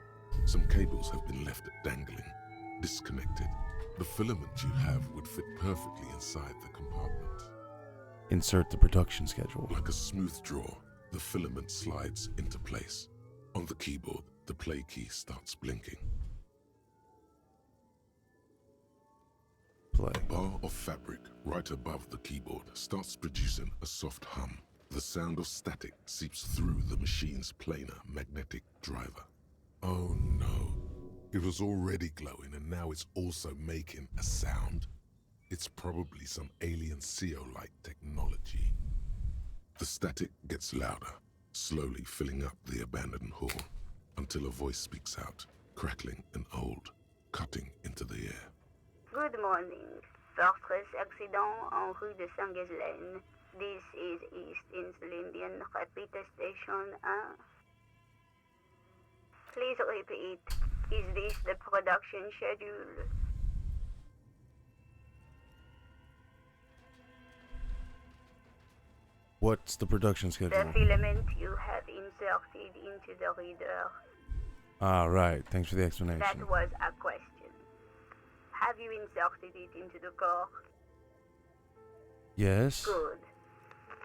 Some cables have been left dangling, disconnected. The filament you have would fit perfectly inside the compartment. Insert the production schedule. Like a smooth draw, the filament slides into place. On the keyboard, the play key starts blinking. play. A bar of fabric right above the keyboard starts producing a soft hum. The sound of static seeps through the machine's planar magnetic driver. Oh no. It was already glowing and now it's also making a sound. It's probably some alien CO-like technology. The static gets louder, slowly filling up the abandoned hall, until a voice speaks out, crackling and old, cutting into the air. Good morning. Fortress accident en rue de Saint-Ghislaine. This is East Insulindian Repeater Station 1. Please repeat. Is this the production schedule? What's the production schedule? The filament you have inserted into the reader. Ah, right. Thanks for the explanation. That was a question. Have you inserted it into the core? Yes. Good.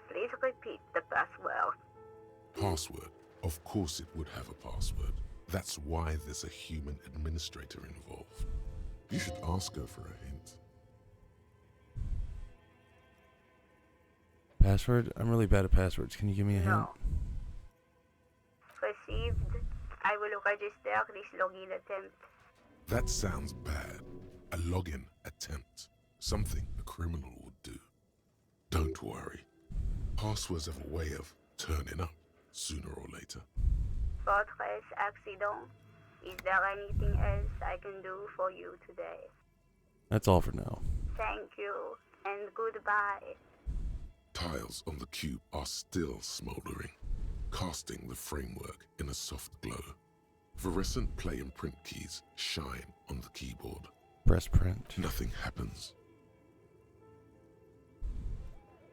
Please repeat the password. Password? Of course it would have a password. That's why there's a human administrator involved. You should ask her for a hint. Password? I'm really bad at passwords. Can you give me a hint? No. Received. I will register this login attempt. That sounds bad. A login attempt. Something a criminal would do. Don't worry. Passwords have a way of turning up sooner or later. Fortress accident. Is there anything else I can do for you today? That's all for now. Thank you, and goodbye. Tiles on the cube are still smoldering, casting the framework in a soft glow. Fluorescent play and print keys shine on the keyboard. Press print. Nothing happens.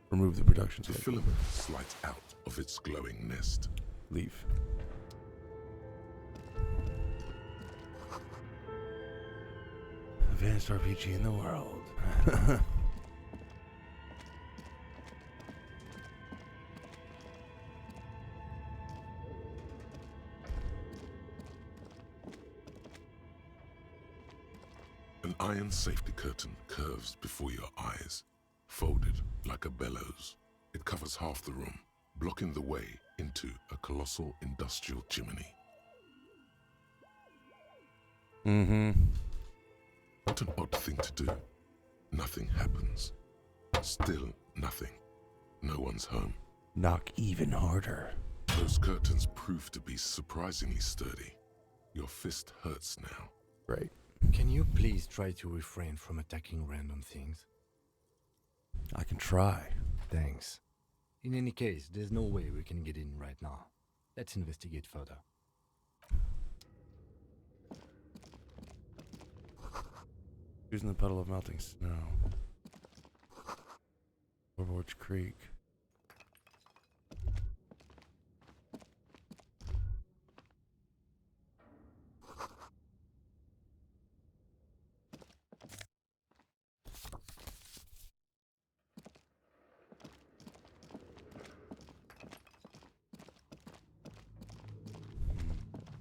Remove the production The schedule. filament slides out of its glowing nest. Leave. Advanced RPG in the world. An iron safety curtain curves before your eyes, folded like a bellows. It covers half the room, blocking the way into a colossal industrial chimney. Mm-hmm. What an odd thing to do. Nothing happens. Still nothing. No one's home. Knock even harder. Those curtains prove to be surprisingly sturdy. Your fist hurts now. Right. Can you please try to refrain from attacking random things? I can try. Thanks. In any case, there's no way we can get in right now. Let's investigate further. Using the puddle of melting snow. Overwatch Creek.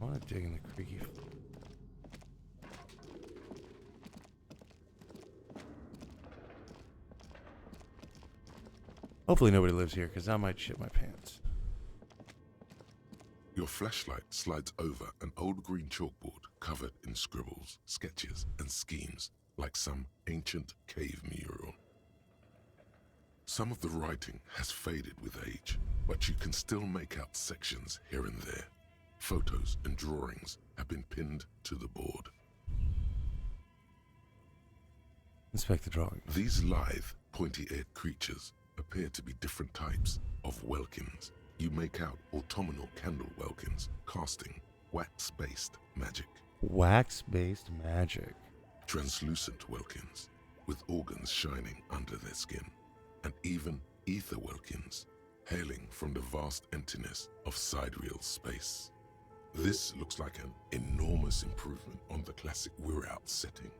I want to dig in the creaky. Hopefully nobody lives here, because I might shit my pants. Your flashlight slides over an old green chalkboard covered in scribbles, sketches, and schemes, like some ancient cave mural. Some of the writing has faded with age, but you can still make out sections here and there. Photos and drawings have been pinned to the board. Inspect the drawing. These lithe, pointy-eared creatures appear to be different types of welkins. You make out autumnal candle welkins casting wax-based magic. Wax-based magic. Translucent welkins with organs shining under their skin. And even ether welkins hailing from the vast emptiness of sidereal space. This looks like an enormous improvement on the classic We're Out setting.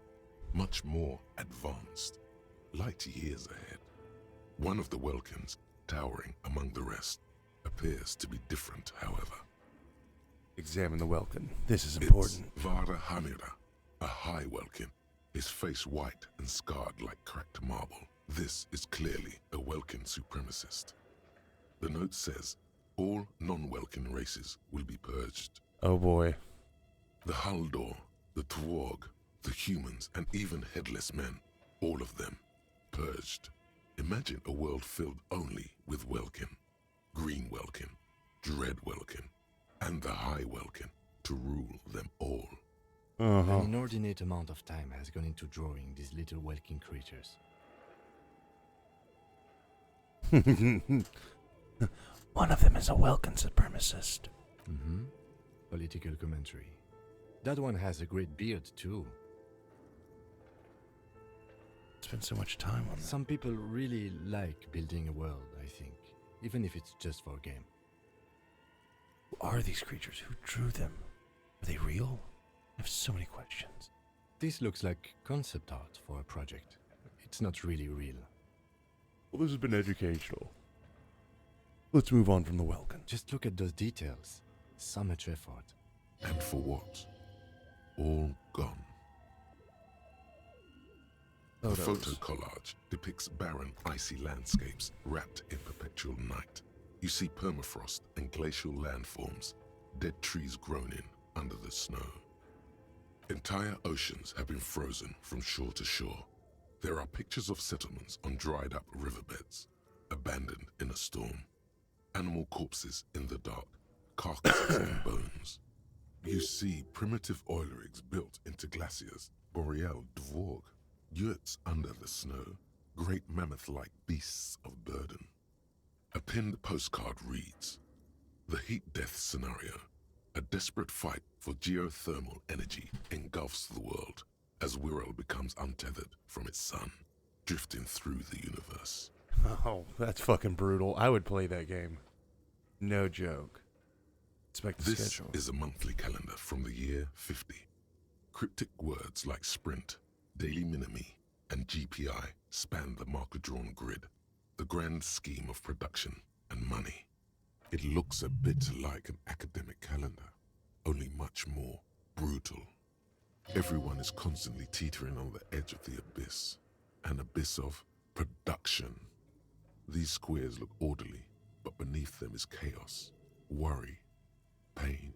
Much more advanced, light years ahead. One of the welkins, towering among the rest, appears to be different, however. Examine the welkin. This is important. It's Vara Hamira, a high welkin. his face white and scarred like cracked marble. This is clearly a Welkin supremacist. The note says, all non-Welkin races will be purged. Oh boy. The Haldor, the Twarg, the humans, and even headless men, all of them, purged. Imagine a world filled only with Welkin, Green Welkin, Dread Welkin, and the High Welkin to rule them all. An inordinate amount of time has gone into drawing these little Welkin creatures. One of them is a Welkin supremacist. Mm-hmm. Political commentary. That one has a great beard, too. Spent so much time on that. Some people really like building a world, I think. Even if it's just for a game. Who are these creatures? Who drew them? Are they real? I have so many questions. This looks like concept art for a project. It's not really real. Well, this has been educational. Let's move on from the Welkin. Just look at those details. So much effort. And for what? All gone. The photo collage depicts barren, icy landscapes wrapped in perpetual night. You see permafrost and glacial landforms, dead trees grown in under the snow. Entire oceans have been frozen from shore to shore. There are pictures of settlements on dried up riverbeds, abandoned in a storm. Animal corpses in the dark, carcasses and bones. You see primitive oil rigs built into glaciers, boreal dvorg, yurts under the snow, great mammoth-like beasts of burden. A pinned postcard reads, "The heat death scenario. A desperate fight for geothermal energy engulfs the world as Wirral becomes untethered from its sun, drifting through the universe." Oh, that's fucking brutal. I would play that game. No joke. Expect the This schedule. is a monthly calendar from the year 50. Cryptic words like sprint, daily minimi, and GPI span the marker-drawn grid, the grand scheme of production and money. It looks a bit like an academic calendar, only much more brutal. Everyone is constantly teetering on the edge of the abyss, an abyss of production. These squares look orderly, but beneath them is chaos, worry, pain.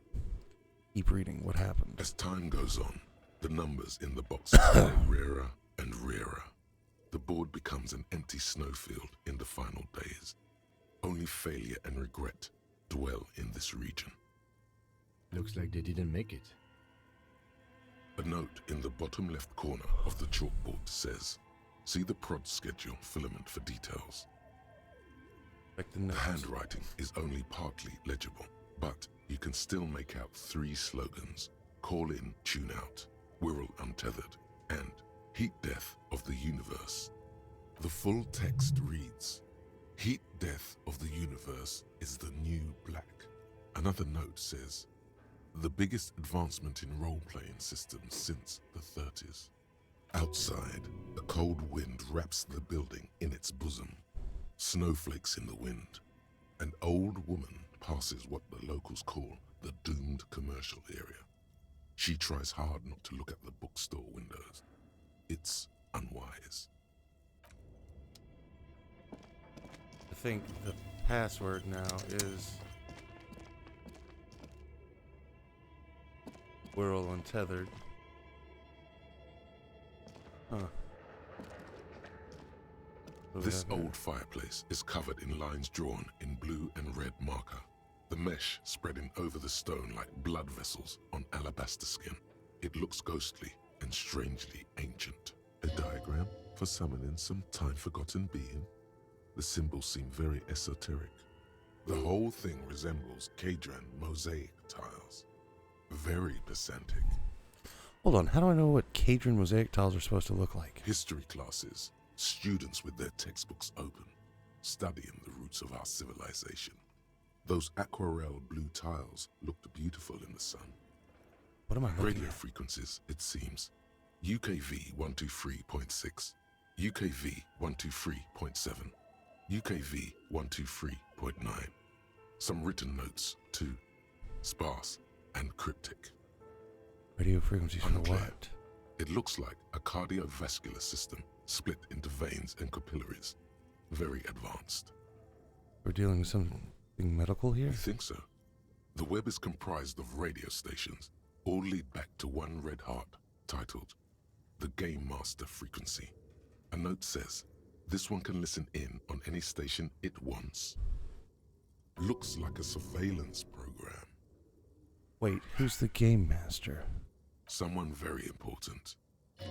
Keep reading. What happened? As time goes on, the numbers in the boxes grow rarer and rarer. The board becomes an empty snowfield in the final days. Only failure and regret dwell in this region. Looks like they didn't make it. A note in the bottom left corner of the chalkboard says, "See the prod schedule filament for details." The handwriting is only partly legible, but you can still make out 3 slogans: "Call in, tune out," "Wirral Untethered," and "Heat Death of the Universe." The full text reads, "Heat Death of the Universe is the new black." Another note says, "The biggest advancement in role-playing systems since the 30s. Outside, a cold wind wraps the building in its bosom. Snowflakes in the wind. An old woman passes what the locals call the doomed commercial area. She tries hard not to look at the bookstore windows. It's unwise." I think the password now is Wirral Untethered. Huh. This old fireplace is covered in lines drawn in blue and red marker, the mesh spreading over the stone like blood vessels on alabaster skin. It looks ghostly and strangely ancient. A diagram for summoning some time-forgotten being? The symbols seem very esoteric. The whole thing resembles Kadran mosaic tiles. Very pesantic. Hold on, how do I know what Kadran mosaic tiles are supposed to look like? History classes, students with their textbooks open, studying the roots of our civilization. Those aquarelle blue tiles looked beautiful in the sun. What am I looking Radio at? frequencies, it seems. UKV 123.6, UKV 123.7, UKV 123.9. Some written notes, too. Sparse and cryptic. Radio frequencies for Unclear. what? It looks like a cardiovascular system split into veins and capillaries. Very advanced. We're dealing with something medical here? You think so? The web is comprised of radio stations, all lead back to one red heart, titled the Game Master Frequency. A note says, this one can listen in on any station it wants. Looks like a surveillance program. Wait, who's the Game Master? Someone very important.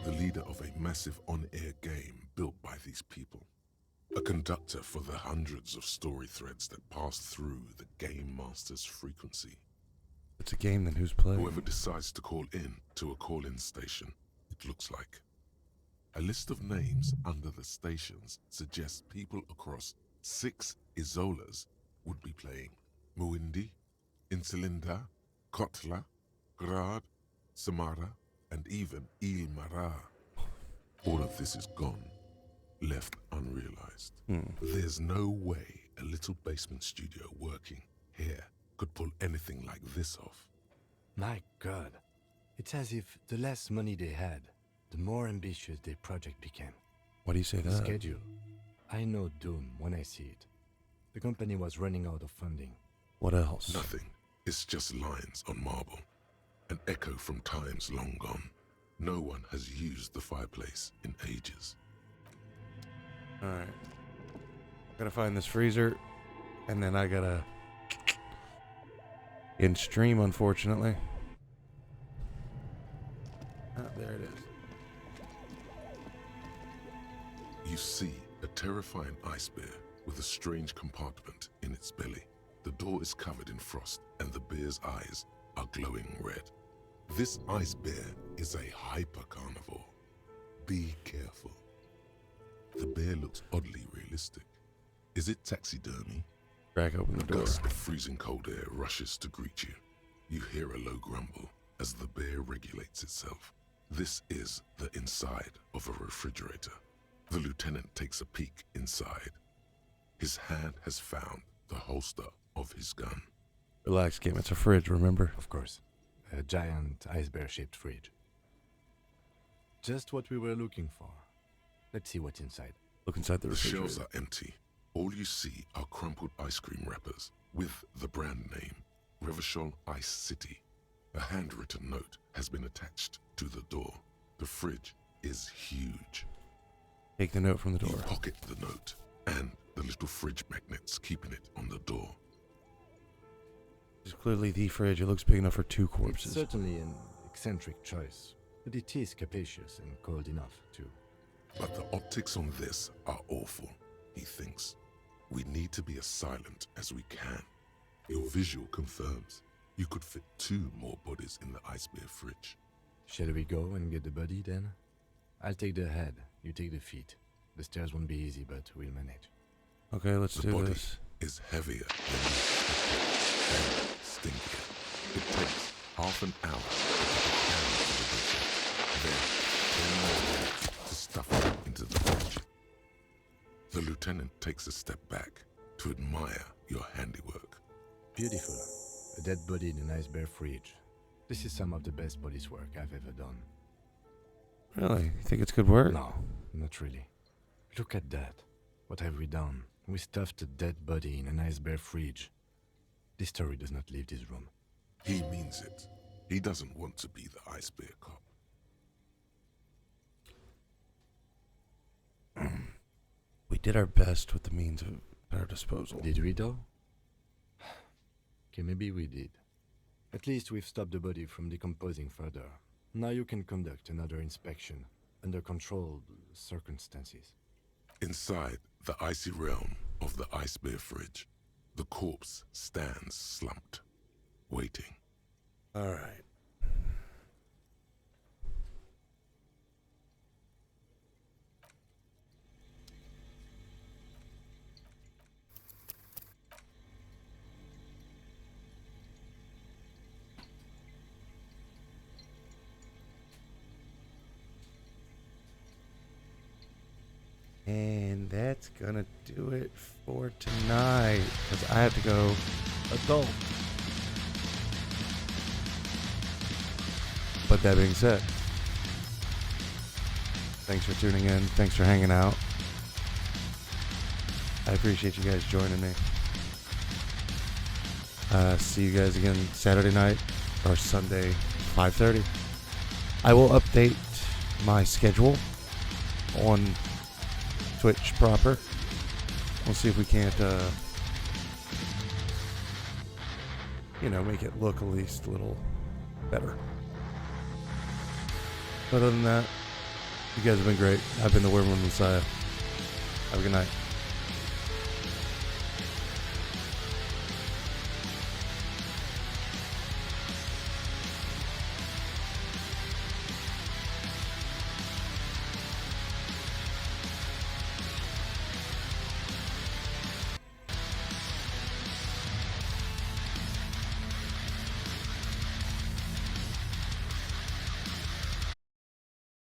The leader of a massive on-air game built by these people. A conductor for the hundreds of story threads that pass through the Game Master's frequency. It's a game, then who's playing? Whoever decides to call in to a call-in station, it looks like. A list of names under the stations suggests people across 6 Isolas would be playing. Muindi, Insulinda, Kotla, Grad, Samara, and even Il Mara. All of this is gone, left unrealized. There's no way a little basement studio working here could pull anything like this off. My God. It's as if the less money they had, the more ambitious their project became. Why do you say The that? schedule. I know doom when I see it. The company was running out of funding. What else? Nothing. It's just lines on marble. An echo from times long gone. No one has used the fireplace in ages. Alright. Gotta find this freezer, and then I gotta in stream, unfortunately. Ah, there it is. You see a terrifying ice bear with a strange compartment in its belly. The door is covered in frost, and the bear's eyes are glowing red. This ice bear is a hyper carnivore. Be careful. The bear looks oddly realistic. Is it taxidermy? Crack open the A door. gust of freezing cold air rushes to greet you. You hear a low grumble as the bear regulates itself. This is the inside of a refrigerator. The lieutenant takes a peek inside. His hand has found the holster of his gun. Relax, Kim. It's a fridge, remember? Of course. A giant ice bear-shaped fridge. Just what we were looking for. Let's see what's inside. Look inside the The refrigerator. shelves are empty. All you see are crumpled ice cream wrappers with the brand name, Revachol Ice City. A handwritten note has been attached to the door. The fridge is huge. Take the note from the You door. pocket the note and the little fridge magnets keeping it on the door. It's clearly the fridge. It looks big enough for 2 It's corpses. certainly an eccentric choice, but it is capacious and cold enough, too. But the optics on this are awful, he thinks. We need to be as silent as we can. Your visual confirms you could fit 2 more bodies in the ice bear fridge. Shall we go and get the body, then? I'll take the head, you take the feet. The stairs won't be easy, but we'll manage. Okay, let's The do body this. is heavier than you expected and stinkier. It takes half an hour to get it down to the butcher, then 10 more minutes to stuff it into the fridge. The lieutenant takes a step back to admire your handiwork. Beautiful. A dead body in an ice bear fridge. This is some of the best police work I've ever done. Really? You think it's good work? No, not really. Look at that. What have we done? We stuffed a dead body in an ice bear fridge. This story does not leave this room. He means it. He doesn't want to be the ice bear cop. We did our best with the means at our disposal. Did we, though? Okay, maybe we did. At least we've stopped the body from decomposing further. Now you can conduct another inspection under controlled circumstances. Inside the icy realm of the ice bear fridge, the corpse stands slumped, waiting. All right. And that's gonna do it for tonight. Because I have to go adult. But that being said, Thanks for tuning in. Thanks for hanging out. I appreciate you guys joining me. See you guys again Saturday night or Sunday, 5:30. I will update my schedule on Twitch proper. We'll see if we can't, make it look at least a little better. Other than that, you guys have been great. I've been the Werewolf Messiah. Have a good night.